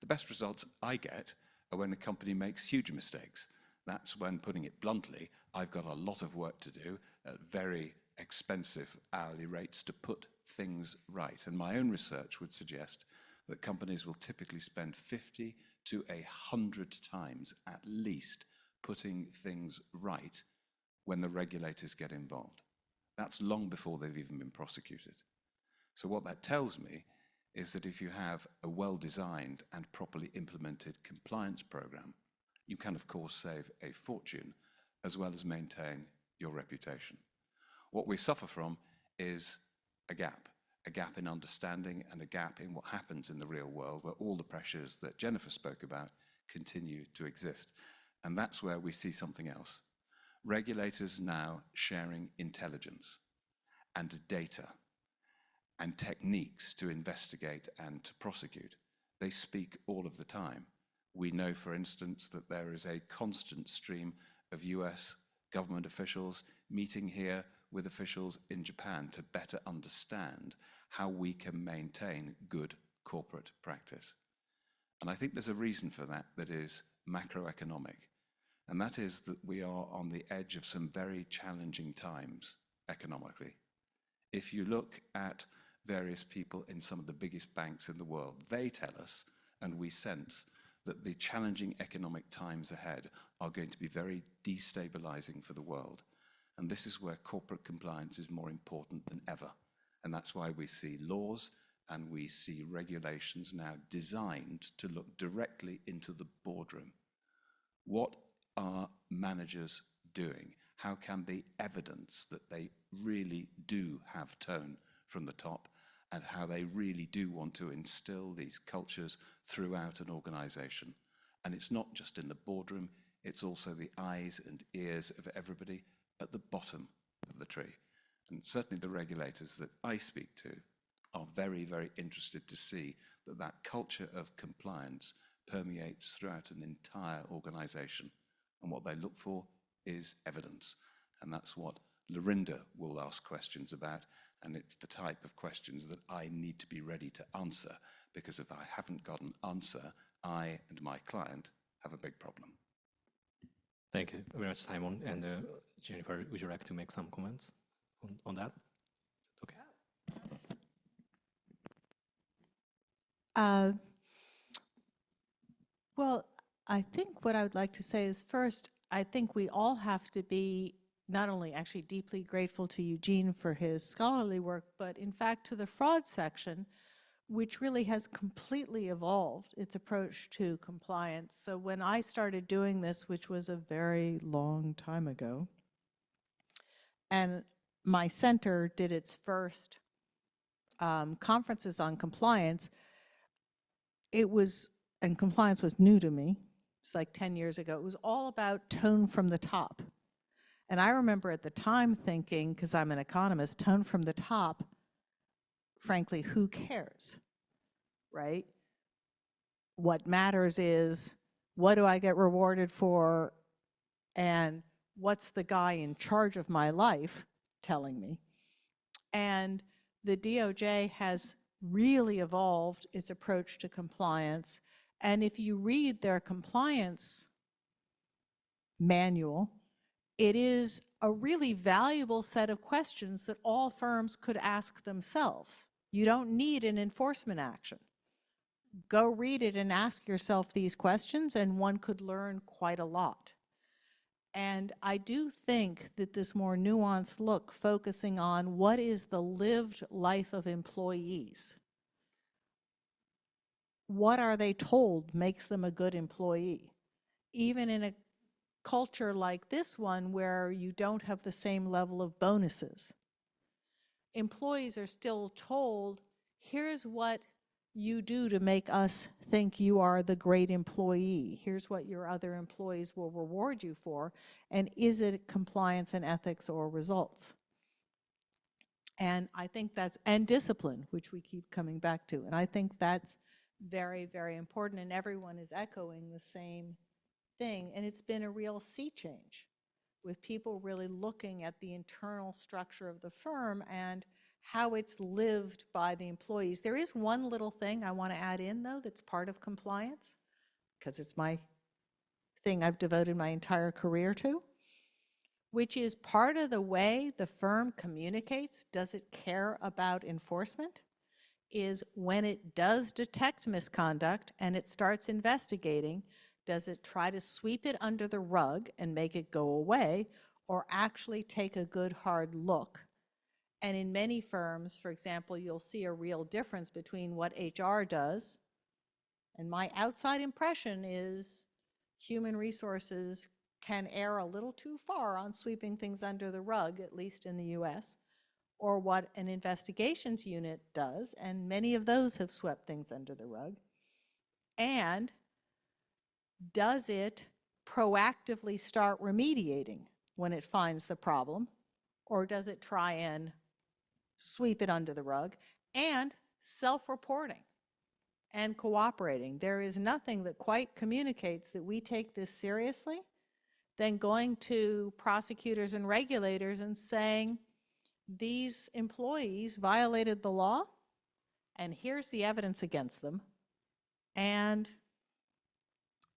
The best results I get are when a company makes huge mistakes. That's when, putting it bluntly, I've got a lot of work to do at very expensive hourly rates to put things right. And my own research would suggest that companies will typically spend 50 to 100 times at least putting things right when the regulators get involved. That's long before they've even been prosecuted. So what that tells me is that if you have a well-designed and properly implemented compliance program, you can of course save a fortune as well as maintain your reputation. What we suffer from is a gap in understanding and a gap in what happens in the real world, where all the pressures that Jennifer spoke about continue to exist. And that's where we see something else. Regulators now sharing intelligence and data and techniques to investigate and to prosecute. They speak all of the time. We know, for instance, that there is a constant stream of US government officials meeting here with officials in Japan to better understand how we can maintain good corporate practice. And I think there's a reason for that that is macroeconomic. And that is that we are on the edge of some very challenging times economically. If you look at various people in some of the biggest banks in the world, they tell us, and we sense, that the challenging economic times ahead are going to be very destabilizing for the world. And this is where corporate compliance is more important than ever. And that's why we see laws and we see regulations now designed to look directly into the boardroom. What are managers doing? How can they evidence that they really do have tone from the top and how they really do want to instill these cultures throughout an organization? And it's not just in the boardroom, it's also the eyes and ears of everybody at the bottom of the tree. And certainly the regulators that I speak to are very, very interested to see that that culture of compliance permeates throughout an entire organization. And what they look for is evidence. And that's what Lorinda will ask questions about. And it's the type of questions that I need to be ready to answer, because if I haven't got an answer, I and my client have a big problem. Thank you very much, Simon. And Jennifer, would you like to make some comments on that? Okay. Well, I think what I would like to say is, first, I think we all have to be not only actually deeply grateful to Eugene for his scholarly work, but in fact to the fraud section, which really has completely evolved its approach to compliance. So when I started doing this, which was a very long time ago, and my center did its first conferences on compliance, and compliance was new to me. It's like 10 years ago. It was all about tone from the top. And I remember at the time thinking, because I'm an economist, tone from the top, frankly, who cares, right? What matters is, what do I get rewarded for, and what's the guy in charge of my life telling me? And the DOJ has really evolved its approach to compliance. And if you read their compliance manual, it is a really valuable set of questions that all firms could ask themselves. You don't need an enforcement action. Go read it and ask yourself these questions, and one could learn quite a lot. And I do think that this more nuanced look, focusing on what is the lived life of employees, what are they told makes them a good employee, even in a culture like this one where you don't have the same level of bonuses. Employees are still told, here's what you do to make us think you are the great employee. Here's what your other employees will reward you for. And is it compliance and ethics or results? And I think that's, and discipline, which we keep coming back to. And I think that's very, very important. And everyone is echoing the same thing. And it's been a real sea change, with people really looking at the internal structure of the firm and how it's lived by the employees. There is one little thing I want to add in, though, that's part of compliance, because it's my thing I've devoted my entire career to, which is part of the way the firm communicates. Does it care about enforcement? Is when it does detect misconduct and it starts investigating, does it try to sweep it under the rug and make it go away, or actually take a good hard look? And in many firms, for example, you'll see a real difference between what HR does, and my outside impression is human resources can err a little too far on sweeping things under the rug, at least in the US, or what an investigations unit does, and many of those have swept things under the rug. And does it proactively start remediating when it finds the problem, or does it try and sweep it under the rug? And self-reporting and cooperating. There is nothing that quite communicates that we take this seriously than going to prosecutors and regulators and saying, these employees violated the law, and here's the evidence against them, and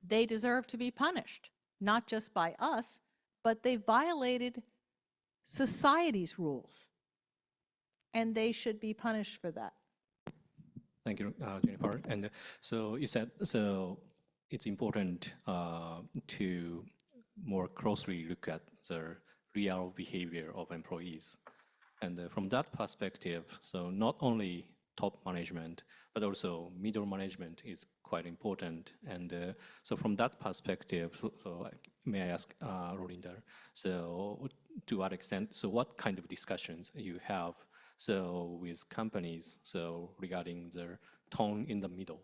they deserve to be punished, not just by us, but they violated society's rules, and they should be punished for that. Thank you, Jennifer. And so you said, so it's important to more closely look at the real behavior of employees. And from that perspective, so not only top management, but also middle management is quite important. And so from that perspective, may I ask Rolinda, so to what extent, so what kind of discussions you have so with companies, so regarding the tone in the middle?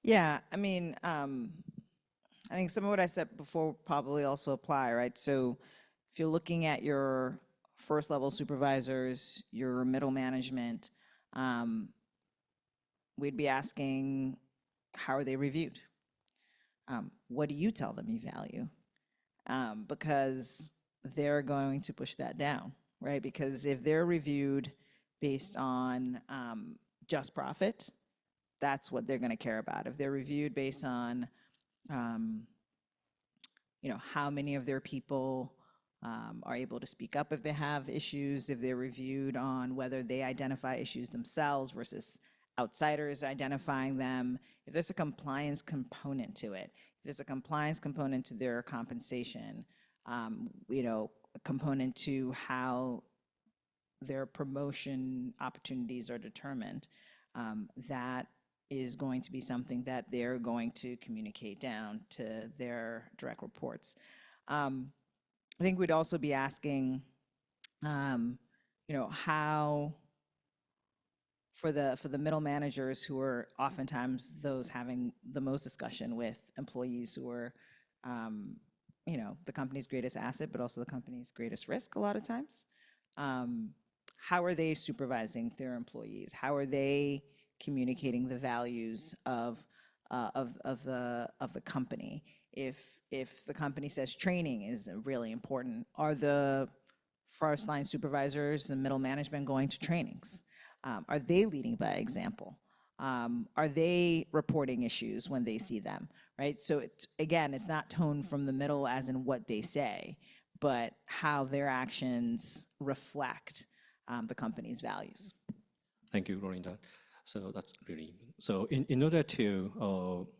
Yeah, I mean, I think some of what I said before probably also apply, right? So if you're looking at your first level supervisors, your middle management, we'd be asking, how are they reviewed? What do you tell them you value? Because they're going to push that down, right? Because if they're reviewed based on just profit, that's what they're going to care about. If they're reviewed based on, how many of their people are able to speak up if they have issues, if they're reviewed on whether they identify issues themselves versus outsiders identifying them, if there's a compliance component to it, if there's a compliance component to their compensation, a component to how their promotion opportunities are determined, that is going to be something that they're going to communicate down to their direct reports. I think we'd also be asking, how for the middle managers who are oftentimes those having the most discussion with employees who are, the company's greatest asset, but also the company's greatest risk a lot of times. How are they supervising their employees? How are they communicating the values of the company? If the company says training is really important, are the first line supervisors and middle management going to trainings? Are they leading by example? Are they reporting issues when they see them, right? So again, it's not tone from the middle as in what they say, but how their actions reflect the company's values. Thank you, Rolinda. So that's really, so in order to,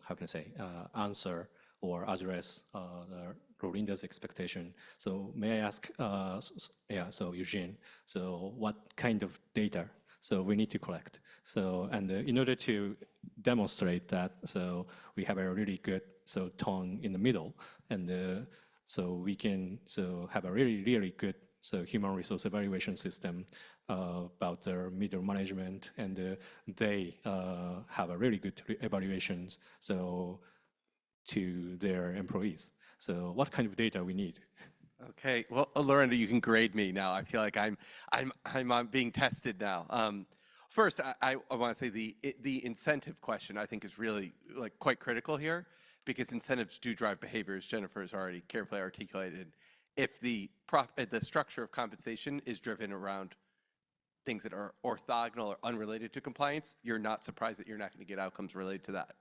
how can I say, answer or address Rolinda's expectation, so may I ask, so Eugene, so what kind of data so we need to collect? So, and in order to demonstrate that, so we have a really good tone in the middle, and so we can have a really good human resource evaluation system about their middle management, and they have a really good evaluations to their employees. So what kind of data we need? Okay, well, Lorinda, you can grade me now. I feel like I'm being tested now. First, I want to say the incentive question I think is really quite critical here, because incentives do drive behavior, as Jennifer has already carefully articulated. If the structure of compensation is driven around things that are orthogonal or unrelated to compliance, you're not surprised that you're not going to get outcomes related to that.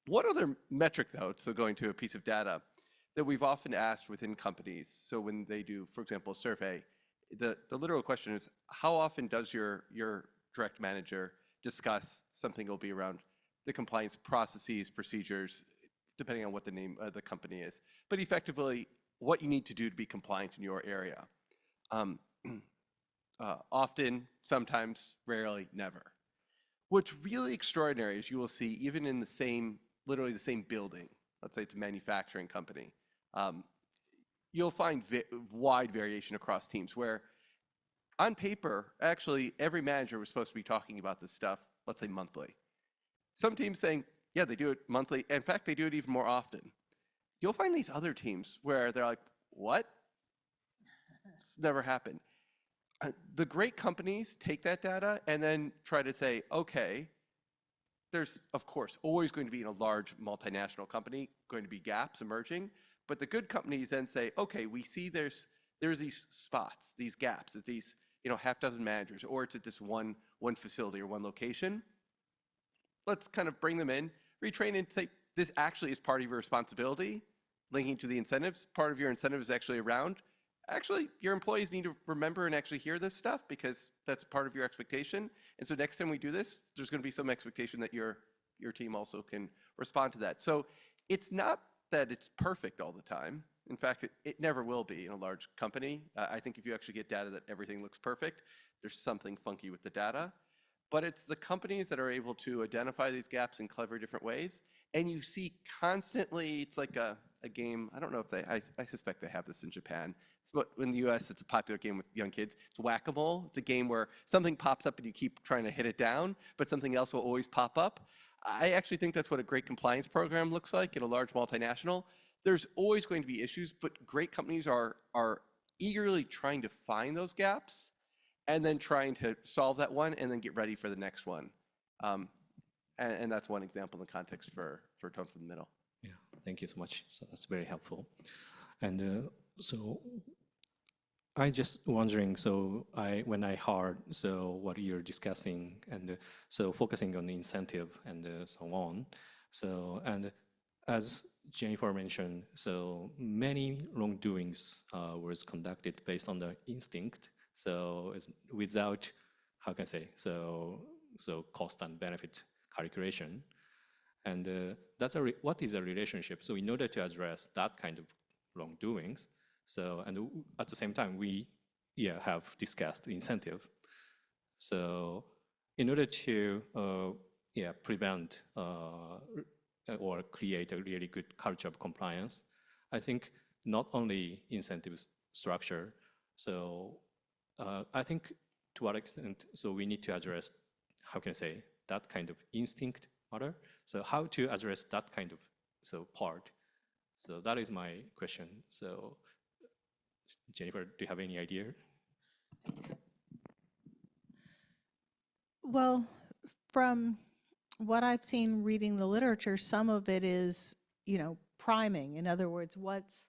One other metric, though, so going to a piece of data that we've often asked within companies, so when they do, for example, a survey, the literal question is, how often does your direct manager discuss something that will be around the compliance processes, procedures, depending on what the name of the company is, but effectively what you need to do to be compliant in your area. Often, sometimes, rarely, never. What's really extraordinary is you will see, even in the same, literally the same building, let's say it's a manufacturing company, you'll find wide variation across teams where on paper, actually every manager was supposed to be talking about this stuff, let's say monthly. Some teams saying, yeah, they do it monthly. In fact, they do it even more often. You'll find these other teams where they're like, what? It's never happened. The great companies take that data and then try to say, okay, there's, of course, always going to be in a large multinational company, going to be gaps emerging. But the good companies then say, okay, we see there's these spots, these gaps at these half dozen managers, or it's at this one facility or one location. let's kind of bring them in, retrain and say, this actually is part of your responsibility, linking to the incentives. Part of your incentive is actually around, actually, your employees need to remember and actually hear this stuff because that's part of your expectation. And so next time we do this, there's going to be some expectation that your team also can respond to that. So it's not that it's perfect all the time. In fact, it never will be in a large company. I think if you actually get data that everything looks perfect, there's something funky with the data. But it's the companies that are able to identify these gaps in clever different ways. And you see constantly, it's like a game, I don't know if I suspect they have this in Japan. It's what, in the US, it's a popular game with young kids. It's whack-a-mole. It's a game where something pops up and you keep trying to hit it down, but something else will always pop up. I actually think that's what a great compliance program looks like in a large multinational. There's always going to be issues, but great companies are eagerly trying to find those gaps and then trying to solve that one and then get ready for the next one. And that's one example in the context for Tone from the Middle. Yeah, thank you so much. So that's very helpful. And so I just wondering, so when I heard so what you're discussing and so focusing on the incentive and so on. So, and as Jennifer mentioned, so many wrongdoings was conducted based on the instinct. So it's without, how can I say, so cost and benefit calculation. And what is a relationship? So in order to address that kind of wrongdoings, so, and at the same time, we have discussed incentive. So in order to prevent or create a really good culture of compliance, I think not only incentive structure, so I think to what extent, so we need to address, how can I say, that kind of instinct matter. So how to address that kind of part. So that is my question. So Jennifer, do you have any idea? Well, from what I've seen reading the literature, some of it is, priming. In other words, what's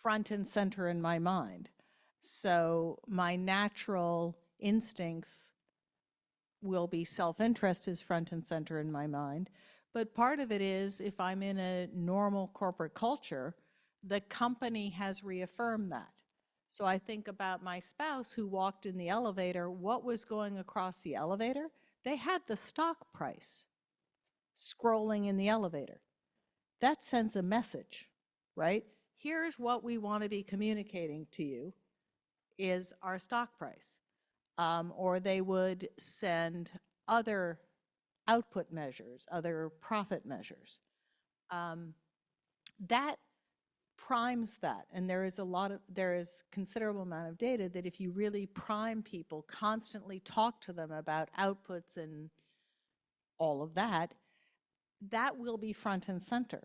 front and center in my mind. So my natural instincts will be self-interest is front and center in my mind. But part of it is if I'm in a normal corporate culture, the company has reaffirmed that. So I think about my spouse who walked in the elevator. What was going across the elevator? They had the stock price scrolling in the elevator. That sends a message, right? Here's what we want to be communicating to you is our stock price. Or they would send other output measures, other profit measures. That primes that, and there is considerable amount of data that if you really prime people, constantly talk to them about outputs and all of that, that will be front and center.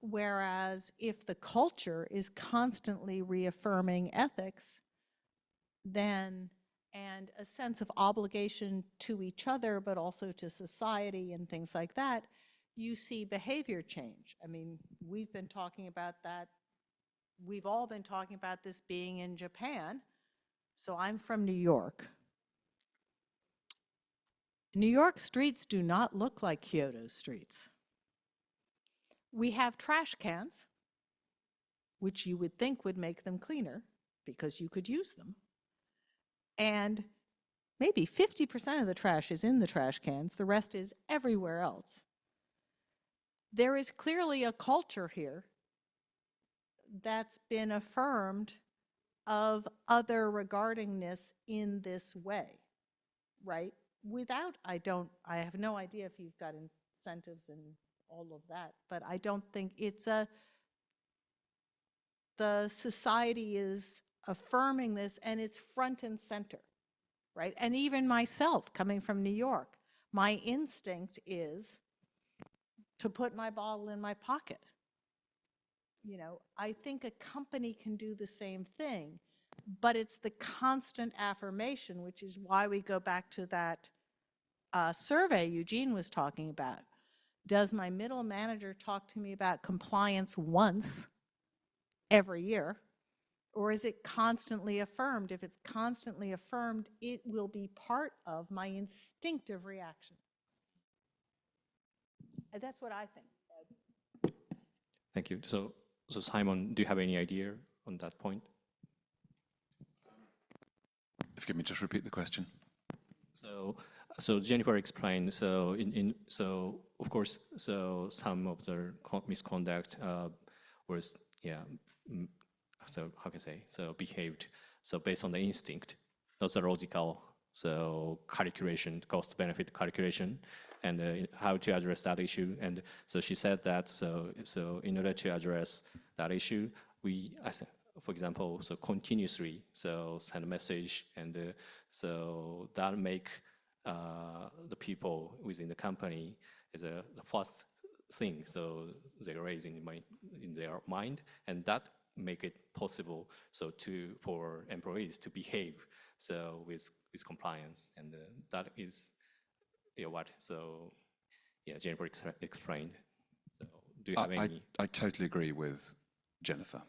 Whereas if the culture is constantly reaffirming ethics, then, and a sense of obligation to each other, but also to society and things like that, you see behavior change. I mean, we've been talking about that. We've all been talking about this being in Japan. So I'm from New York. New York streets do not look like Kyoto streets. We have trash cans, which you would think would make them cleaner because you could use them. And maybe 50% of the trash is in the trash cans. The rest is everywhere else. There is clearly a culture here that's been affirmed of other regardingness in this way, right? Without, I have no idea if you've got incentives and all of that, but I don't think the society is affirming this and it's front and center, right? And even myself, coming from New York, my instinct is to put my bottle in my pocket. I think a company can do the same thing, but it's the constant affirmation, which is why we go back to that survey Eugene was talking about. Does my middle manager talk to me about compliance once every year, or is it constantly affirmed? If it's constantly affirmed, it will be part of my instinctive reaction. That's what I think. Thank you. So Simon, do you have any idea on that point? If you could just repeat the question. So Jennifer explained, so of course, so some of the misconduct was, so how can I say, so behaved, so based on the instinct, not the logical, so calculation, cost benefit calculation, and how to address that issue. And so she said that, so in order to address that issue, for example, so continuously, so send a message, and so that make the people within the company is the first thing, so they raise in their mind, and that make it possible so for employees to behave so with compliance, and that is what Jennifer explained. So do you have any? I totally agree with Jennifer.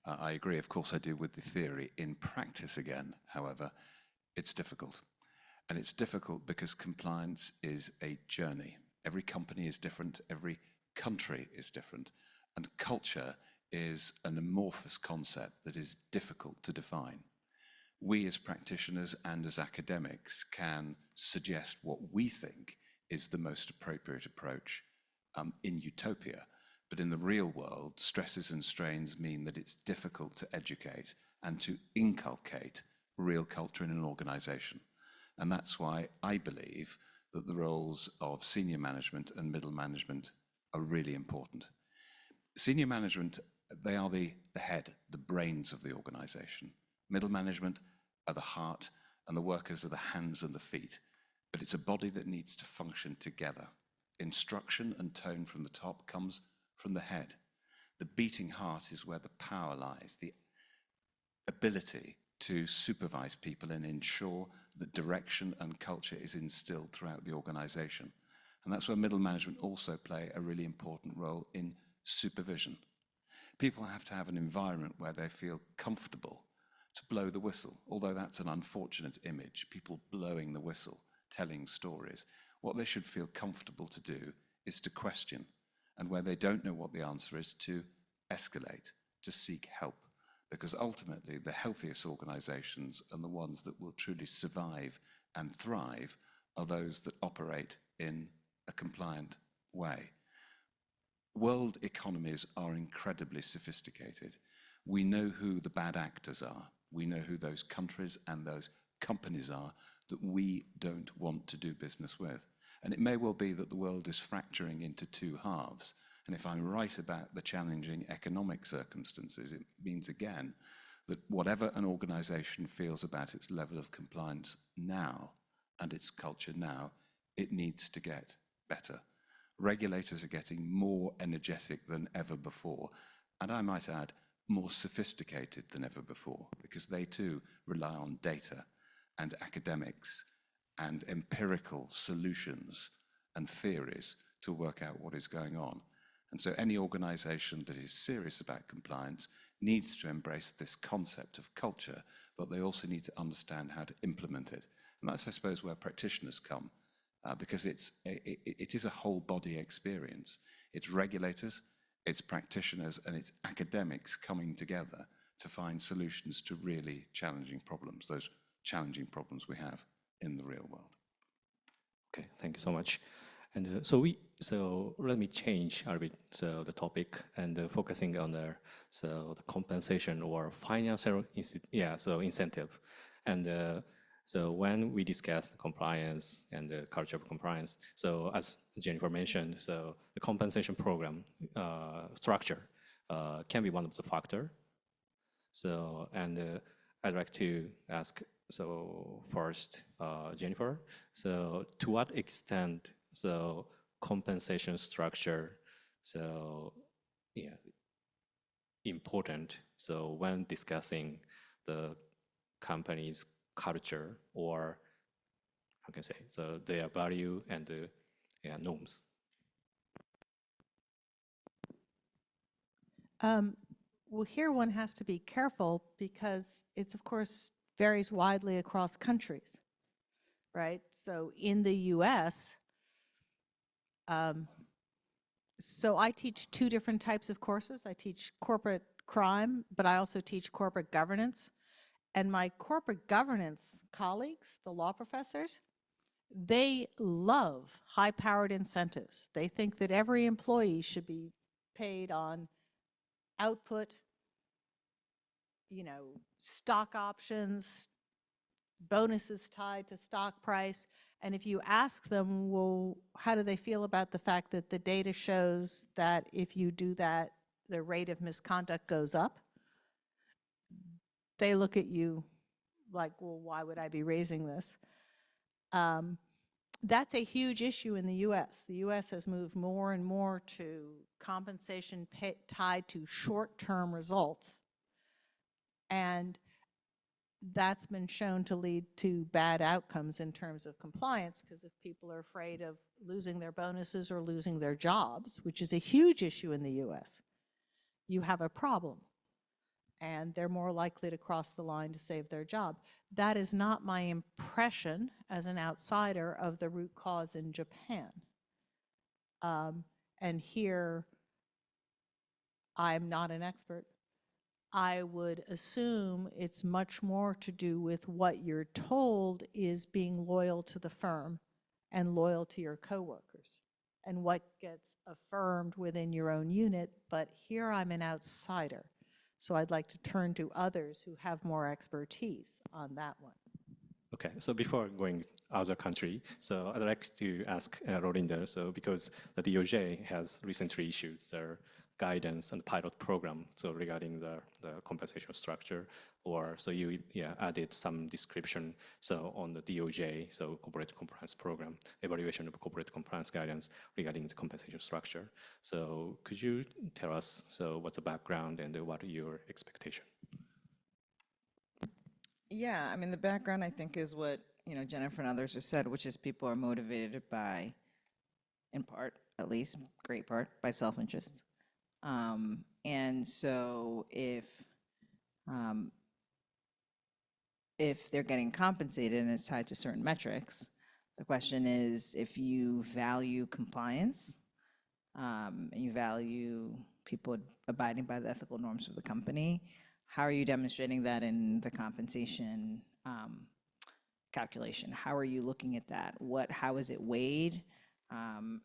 I agree, of course I do, with the theory. In practice again, however, it's difficult. And it's difficult because compliance is a journey. Every company is different, every country is different, and culture is an amorphous concept that is difficult to define. We as practitioners and as academics can suggest what we think is the most appropriate approach in utopia. But in the real world, stresses and strains mean that it's difficult to educate and to inculcate real culture in an organization. And that's why I believe that the roles of senior management and middle management are really important. Senior management, they are the head, the brains of the organization. Middle management are the heart, and the workers are the hands and the feet. But it's a body that needs to function together. Instruction and tone from the top comes from the head. The beating heart is where the power lies, the ability to supervise people and ensure that direction and culture is instilled throughout the organization. And that's where middle management also play a really important role in supervision. People have to have an environment where they feel comfortable to blow the whistle, although that's an unfortunate image, people blowing the whistle, telling stories. What they should feel comfortable to do is to question, and where they don't know what the answer is, to escalate, to seek help. Because ultimately, the healthiest organizations and the ones that will truly survive and thrive are those that operate in a compliant way. World economies are incredibly sophisticated. We know who the bad actors are. We know who those countries and those companies are that we don't want to do business with. And it may well be that the world is fracturing into two halves. And if I'm right about the challenging economic circumstances, it means again that whatever an organization feels about its level of compliance now and its culture now, it needs to get better. Regulators are getting more energetic than ever before, and I might add, more sophisticated than ever before, because they too rely on data and academics and empirical solutions and theories to work out what is going on. And so any organization that is serious about compliance needs to embrace this concept of culture, but they also need to understand how to implement it. And that's, I suppose, where practitioners come, because it is a whole body experience. It's regulators, it's practitioners, and it's academics coming together to find solutions to really challenging problems, those challenging problems we have in the real world. Okay, thank you so much. And so let me change a bit the topic and focusing on the compensation or financial incentive. And so when we discuss compliance and the culture of compliance, so as Jennifer mentioned, so the compensation program structure can be one of the factor. So I'd like to ask, so first, Jennifer, so to what extent so compensation structure important so when discussing the company's culture, or how can I say, so their value and norms? Well, here one has to be careful because it's, of course, varies widely across countries, right? So in the US, So I teach two different types of courses. I teach corporate crime, but I also teach corporate governance. And my corporate governance colleagues, the law professors, they love high-powered incentives. They think that every employee should be paid on output, stock options, bonuses tied to stock price. And if you ask them, well, how do they feel about the fact that the data shows that if you do that, the rate of misconduct goes up? They look at you like, well, why would I be raising this? That's a huge issue in the U.S. The U.S. has moved more and more to compensation tied to short-term results. And that's been shown to lead to bad outcomes in terms of compliance, because if people are afraid of losing their bonuses or losing their jobs, which is a huge issue in the US, you have a problem. And they're more likely to cross the line to save their job. That is not my impression as an outsider of the root cause in Japan. And here, I'm not an expert. I would assume it's much more to do with what you're told is being loyal to the firm and loyal to your coworkers and what gets affirmed within your own unit. But here I'm an outsider. So I'd like to turn to others who have more expertise on that one. Okay, so before going other country, so I'd like to ask Rorinda, so because the DOJ has recently issued their guidance and pilot program, so regarding the compensation structure, or so you added some description, so on the DOJ, so corporate compliance program, evaluation of corporate compliance guidance regarding the compensation structure. So could you tell us, so what's the background and what are your expectations? Yeah, I mean, the background, I think, is what, Jennifer and others have said, which is people are motivated by, in part, at least, great part, by self-interest. And so if they're getting compensated and it's tied to certain metrics, the question is, if you value compliance, and you value people abiding by the ethical norms of the company, how are you demonstrating that in the compensation calculation? How are you looking at that? How is it weighed?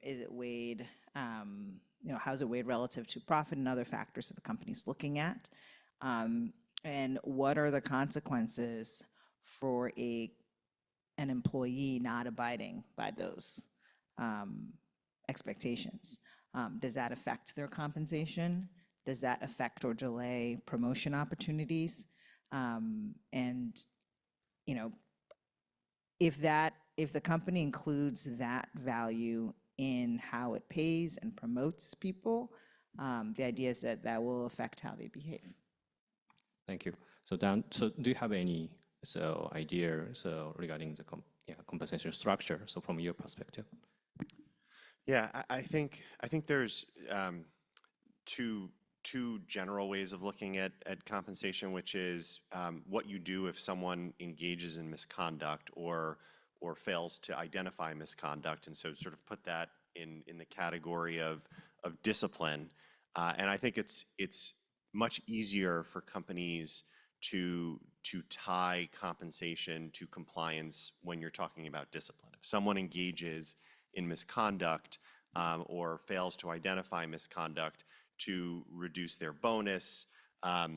Is it weighed, how is it weighed relative to profit and other factors that the company's looking at? And what are the consequences for an employee not abiding by those expectations? Does that affect their compensation? Does that affect or delay promotion opportunities? And if the company includes that value in how it pays and promotes people, the idea is that that will affect how they behave. Thank you. So Dan, so do you have any idea regarding the compensation structure? So from your perspective. Yeah, I think there's two general ways of looking at compensation, which is what you do if someone engages in misconduct or fails to identify misconduct, and so sort of put that in the category of discipline. And I think it's much easier for companies to tie compensation to compliance when you're talking about discipline. If someone engages in misconduct or fails to identify misconduct, to reduce their bonus, now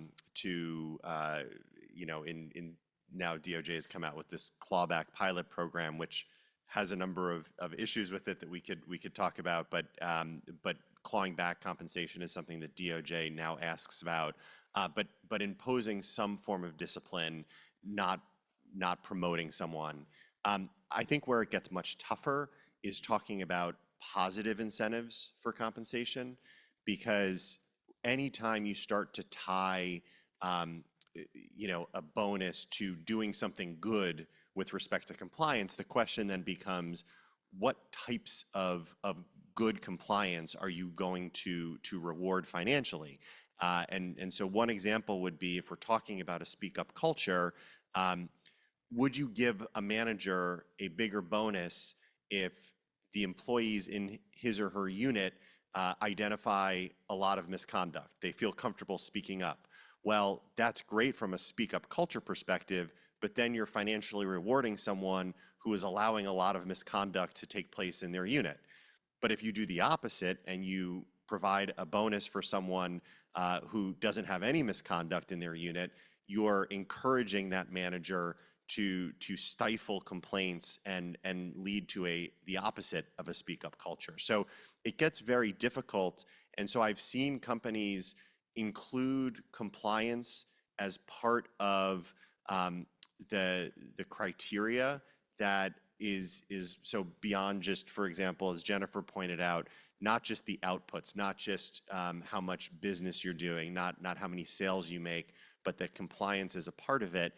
DOJ has come out with this clawback pilot program, which has a number of issues with it that we could talk about, but clawing back compensation is something that DOJ now asks about, but imposing some form of discipline, not promoting someone. I think where it gets much tougher is talking about positive incentives for compensation, because anytime you start to tie a bonus to doing something good with respect to compliance, the question then becomes, what types of good compliance are you going to reward financially? And so one example would be, if we're talking about a speak up culture, would you give a manager a bigger bonus if the employees in his or her unit identify a lot of misconduct. They feel comfortable speaking up. Well, that's great from a speak up culture perspective, but then you're financially rewarding someone who is allowing a lot of misconduct to take place in their unit. But if you do the opposite and you provide a bonus for someone who doesn't have any misconduct in their unit, you're encouraging that manager to stifle complaints and lead to the opposite of a speak up culture. So it gets very difficult. And so I've seen companies include compliance as part of the criteria that is so beyond just, for example, as Jennifer pointed out, not just the outputs, not just how much business you're doing, not how many sales you make, but that compliance is a part of it.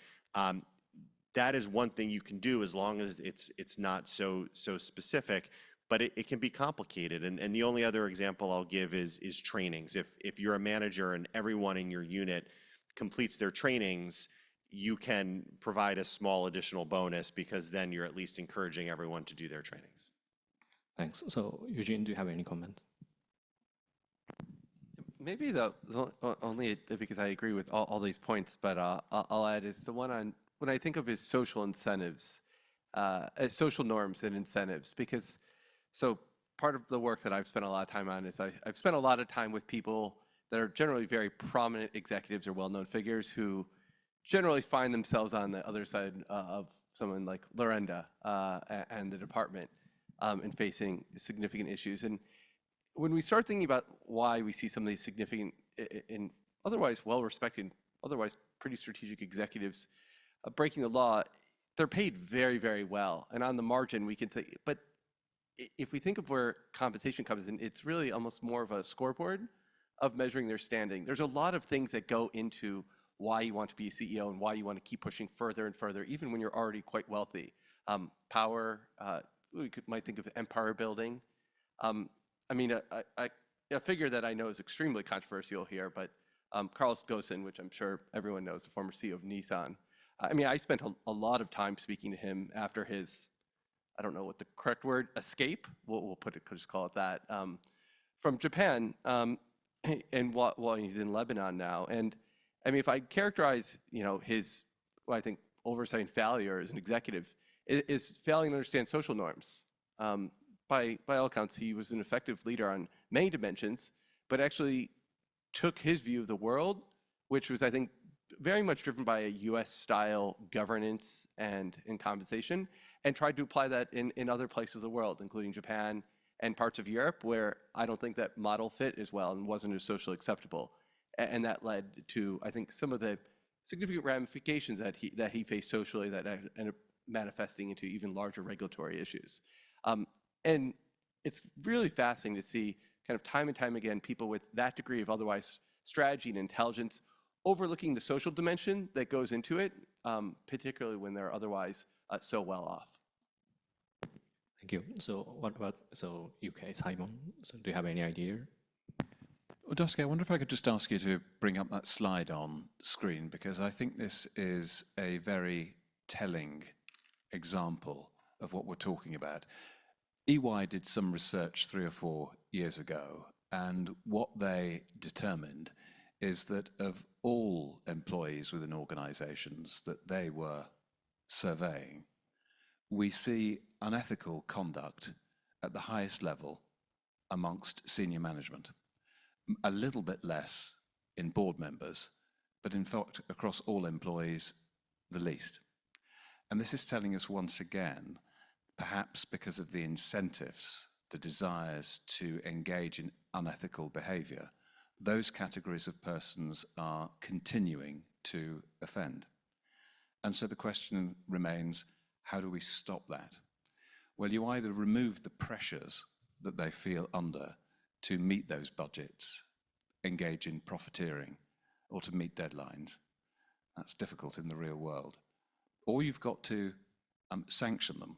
That is one thing you can do as long as it's not so specific, but it can be complicated. And the only other example I'll give is trainings. If you're a manager and everyone in your unit completes their trainings, you can provide a small additional bonus because then you're at least encouraging everyone to do their trainings. Thanks. So Eugene, do you have any comments? Maybe the only, because I agree with all these points, but I'll add is the one on, when I think of his social incentives, as social norms and incentives, because so part of the work that I've spent a lot of time on is I've spent a lot of time with people that are generally very prominent executives or well-known figures who generally find themselves on the other side of someone like Lorenda and the department and facing significant issues. And when we start thinking about why we see some of these significant and otherwise well-respected, otherwise pretty strategic executives breaking the law, they're paid very, very well. And on the margin, we can say, but if we think of where compensation comes in, it's really almost more of a scoreboard of measuring their standing. There's a lot of things that go into why you want to be a CEO and why you want to keep pushing further and further, even when you're already quite wealthy. Power, might think of empire building. I mean, a figure that I know is extremely controversial here, but Carlos Ghosn, which I'm sure everyone knows, the former CEO of Nissan. I mean, I spent a lot of time speaking to him after his, I don't know what the correct word, escape, we'll just call it that, from Japan, and while he's in Lebanon now. And I mean, if I characterize, his, what I think, oversight and failure as an executive, is failing to understand social norms. By all accounts, he was an effective leader on many dimensions, but actually took his view of the world, which was, I think, very much driven by a US-style governance and compensation, and tried to apply that in other places of the world, including Japan and parts of Europe, where I don't think that model fit as well and wasn't as socially acceptable. And that led to, I think, some of the significant ramifications that he faced socially that ended up manifesting into even larger regulatory issues. And it's really fascinating to see kind of time and time again people with that degree of otherwise strategy and intelligence overlooking the social dimension that goes into it, particularly when they're otherwise so well off. Thank you. So what about, UK, Simon, so do you have any idea? Well, Daisuke, I wonder if I could just ask you to bring up that slide on screen, because I think this is a very telling example of what we're talking about. EY did some research 3 or 4 years ago, and what they determined is that of all employees within organizations that they were surveying, we see unethical conduct at the highest level amongst senior management. A little bit less in board members, but in fact, across all employees, the least. And this is telling us once again, perhaps because of the incentives, the desires to engage in unethical behavior, those categories of persons are continuing to offend. And so the question remains, how do we stop that? Well, you either remove the pressures that they feel under to meet those budgets, engage in profiteering, or to meet deadlines. That's difficult in the real world. Or you've got to sanction them.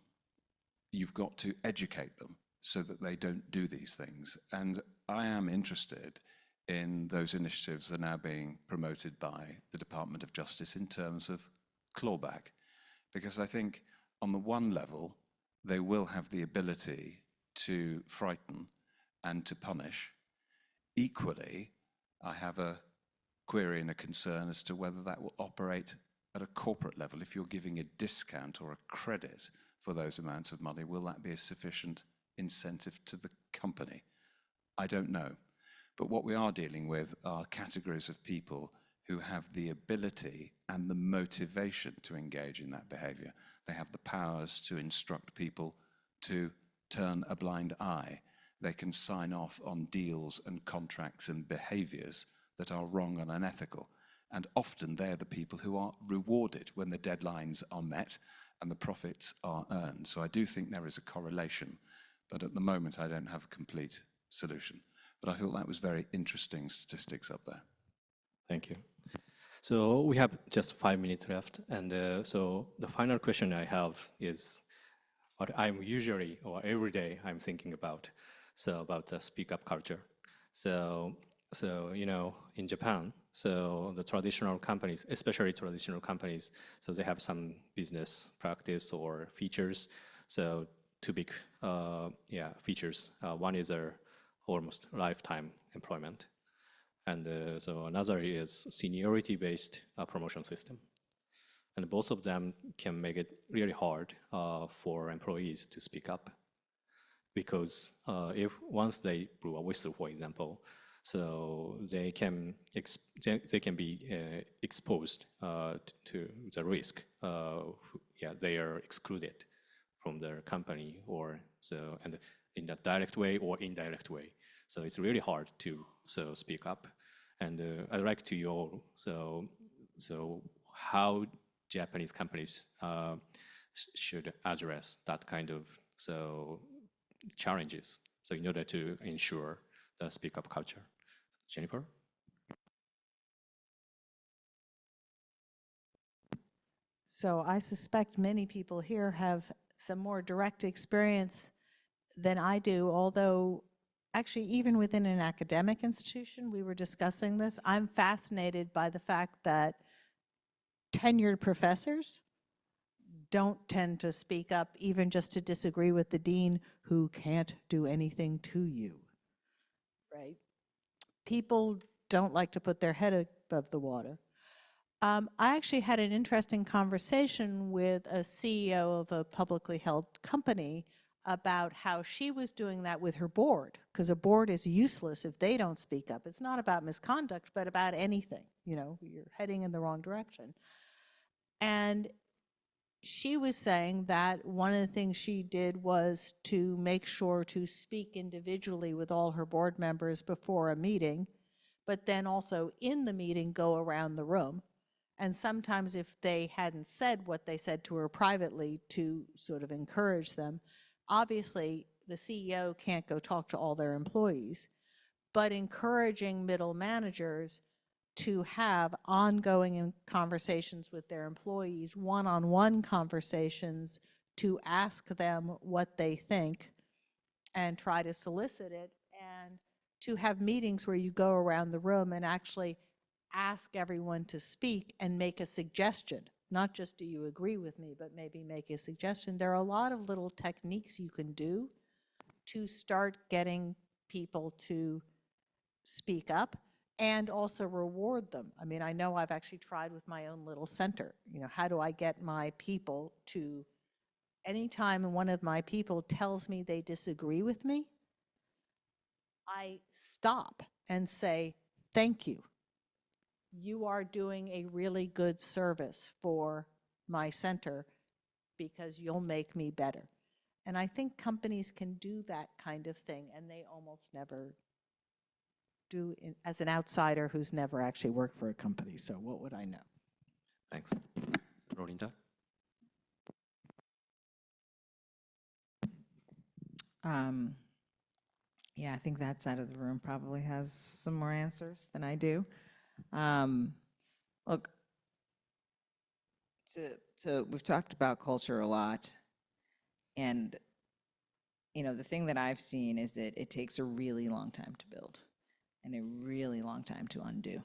You've got to educate them so that they don't do these things. And I am interested in those initiatives that are now being promoted by the Department of Justice in terms of clawback, because I think on the one level, they will have the ability to frighten and to punish. Equally, I have a query and a concern as to whether that will operate at a corporate level. If you're giving a discount or a credit for those amounts of money, will that be a sufficient incentive to the company? I don't know. But what we are dealing with are categories of people who have the ability and the motivation to engage in that behavior. They have the powers to instruct people to turn a blind eye. They can sign off on deals and contracts and behaviors that are wrong and unethical. And often they're the people who are rewarded when the deadlines are met and the profits are earned. So I do think there is a correlation, but at the moment I don't have a complete solution. But I thought that was very interesting statistics up there. Thank you. So we have just 5 minutes left. And so the final question I have is what I'm usually or every day I'm thinking about. So about the speak up culture. So you know, in Japan, so the traditional companies, especially traditional companies, so they have some business practice or features. So two big features. One is a almost lifetime employment. And so another is seniority-based promotion system. And both of them can make it really hard for employees to speak up. Because if once they blow a whistle, for example, so they can be exposed to the risk. They are excluded from their company, or so, and in a direct way or indirect way. So it's really hard to speak up. And I'd like to know so how Japanese companies should address that kind of challenges. So in order to ensure the speak up culture. Jennifer? So I suspect many people here have some more direct experience than I do, although actually even within an academic institution, we were discussing this. I'm fascinated by the fact that tenured professors don't tend to speak up, even just to disagree with the dean who can't do anything to you, right? People don't like to put their head above the water. I actually had an interesting conversation with a CEO of a publicly held company about how she was doing that with her board, because a board is useless if they don't speak up. It's not about misconduct, but about anything. You know, you're heading in the wrong direction. And she was saying that one of the things she did was to make sure to speak individually with all her board members before a meeting, but then also in the meeting go around the room. And sometimes if they hadn't said what they said to her privately, to sort of encourage them, obviously the CEO can't go talk to all their employees, but encouraging middle managers to have ongoing conversations with their employees, one-on-one conversations, to ask them what they think and try to solicit it, and to have meetings where you go around the room and actually ask everyone to speak and make a suggestion. Not just do you agree with me, but maybe make a suggestion. There are a lot of little techniques you can do to start getting people to speak up and also reward them. I mean, I know I've actually tried with my own little center. You know, how do I get my people to, anytime one of my people tells me they disagree with me, I stop and say, thank you. You are doing a really good service for my center because you'll make me better. And I think companies can do that kind of thing, and they almost never do as an outsider who's never actually worked for a company. So what would I know? Thanks. Rolinda? Yeah, I think that side of the room probably has some more answers than I do. Look, we've talked about culture a lot, and the thing that I've seen is that it takes a really long time to build and a really long time to undo.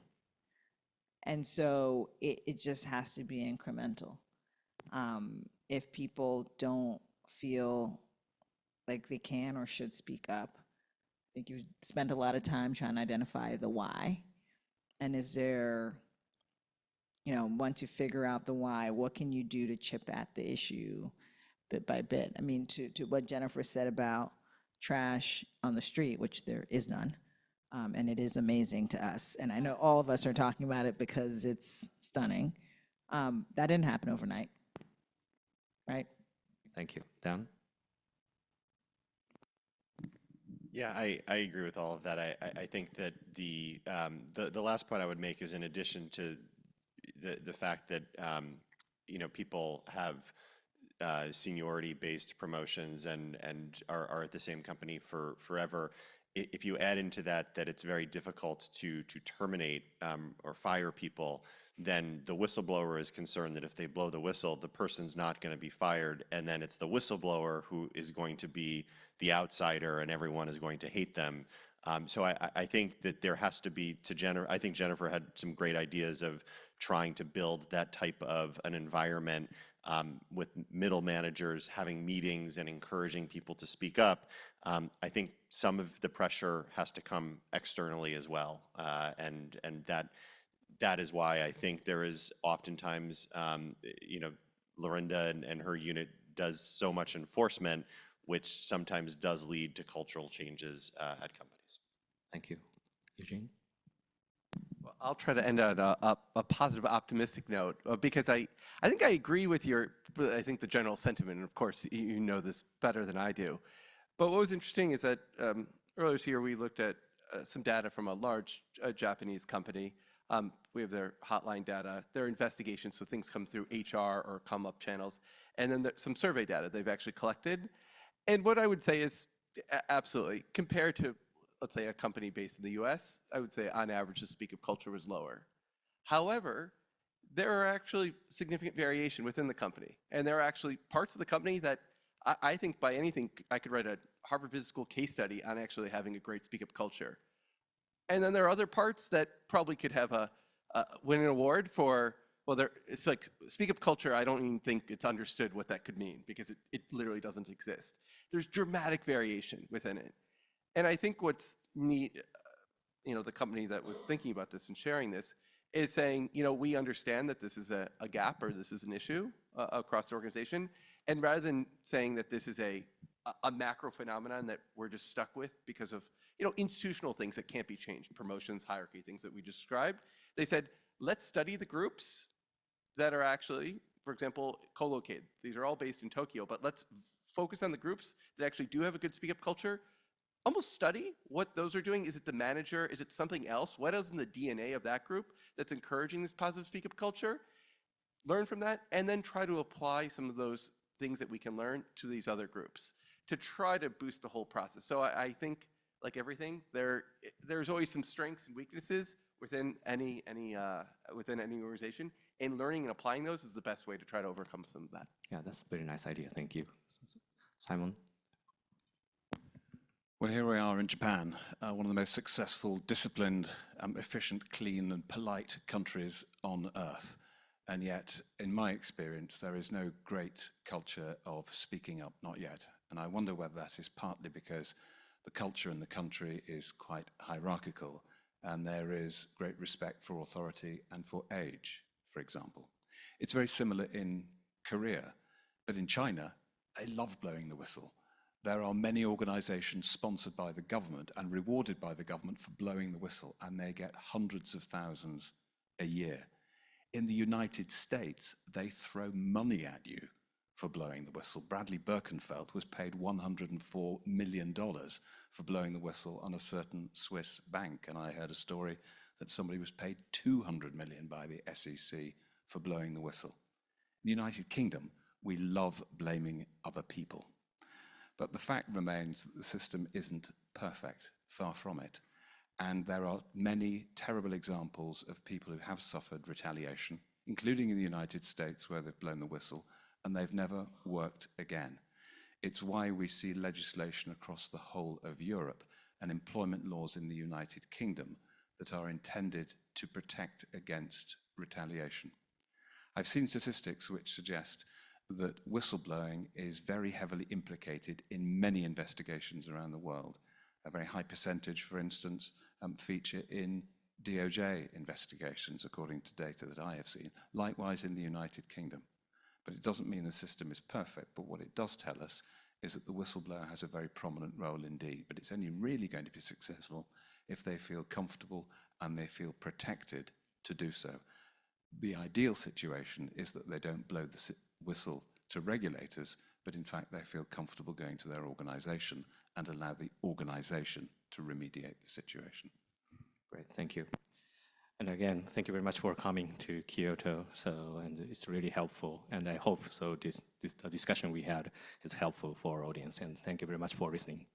And so it just has to be incremental. If people don't feel like they can or should speak up, think you spent a lot of time trying to identify the why. And is there, you know, once you figure out the why, what can you do to chip at the issue bit by bit? I mean, to what Jennifer said about trash on the street, which there is none, and it is amazing to us. And I know all of us are talking about it because it's stunning. That didn't happen overnight, right? Thank you. Dan? Yeah, I agree with all of that. I think that the last point I would make is in addition to the fact that you know, people have seniority-based promotions and are at the same company for forever. If you add into that it's very difficult to terminate or fire people, then the whistleblower is concerned that if they blow the whistle, the person's not going to be fired, and then it's the whistleblower who is going to be the outsider, and everyone is going to hate them. So I think that there has to be, I think Jennifer had some great ideas of trying to build that type of an environment with middle managers having meetings and encouraging people to speak up. I think some of the pressure has to come externally as well, and that is why I think there is oftentimes, you know, Lorinda and her unit does so much enforcement, which sometimes does lead to cultural changes at companies. Thank you. Eugene? Well, I'll try to end on a positive, optimistic note because I think I agree with I think the general sentiment, and of course you know this better than I do. But what was interesting is that earlier this year we looked at some data from a large Japanese company. We have their hotline data, their investigations, so things come through HR or come up channels, and then some survey data they've actually collected. And what I would say is absolutely, compared to, let's say, a company based in the US, I would say on average the speak up culture was lower. However, there are actually significant variation within the company. And there are actually parts of the company that I think by anything, I could write a Harvard Business School case study on actually having a great speak up culture. And then there are other parts that probably could have win an award for, well, it's like speak up culture, I don't even think it's understood what that could mean because it literally doesn't exist. There's dramatic variation within it. And I think what's neat, you know, the company that was thinking about this and sharing this is saying, you know, we understand that this is a gap or this is an issue across the organization. And rather than saying that this is a macro phenomenon that we're just stuck with because of, you know, institutional things that can't be changed, promotions, hierarchy, things that we described, they said, let's study the groups that are actually, for example, co-located. These are all based in Tokyo, but let's focus on the groups that actually do have a good speak up culture. Almost study what those are doing. Is it the manager? Is it something else? What is in the DNA of that group that's encouraging this positive speak up culture? Learn from that, and then try to apply some of those things that we can learn to these other groups to try to boost the whole process. So I think, like everything, there's always some strengths and weaknesses within any organization, and learning and applying those is the best way to try to overcome some of that. Yeah, that's a very nice idea. Thank you. Simon? Well, here we are in Japan, one of the most successful, disciplined, efficient, clean, and polite countries on earth. And yet, in my experience, there is no great culture of speaking up, not yet. And I wonder whether that is partly because the culture in the country is quite hierarchical, and there is great respect for authority and for age, for example. It's very similar in Korea, but in China, they love blowing the whistle. There are many organizations sponsored by the government and rewarded by the government for blowing the whistle, and they get hundreds of thousands a year. In the United States, they throw money at you for blowing the whistle. Bradley Birkenfeld was paid $104 million for blowing the whistle on a certain Swiss bank, and I heard a story that somebody was paid $200 million by the SEC for blowing the whistle. In the United Kingdom, we love blaming other people. But the fact remains that the system isn't perfect, far from it. And there are many terrible examples of people who have suffered retaliation, including in the United States where they've blown the whistle, and they've never worked again. It's why we see legislation across the whole of Europe and employment laws in the United Kingdom that are intended to protect against retaliation. I've seen statistics which suggest that whistleblowing is very heavily implicated in many investigations around the world. a very high percentage, for instance, feature in DOJ investigations, according to data that I have seen. Likewise in the United Kingdom. But it doesn't mean the system is perfect, but what it does tell us is that the whistleblower has a very prominent role indeed, but it's only really going to be successful if they feel comfortable and they feel protected to do so. The ideal situation is that they don't blow the whistle to regulators, but in fact they feel comfortable going to their organization and allow the organization to remediate the situation. Great, thank you. And again, thank you very much for coming to Kyoto. And it's really helpful. And I hope the discussion we had is helpful for our audience. And thank you very much for listening.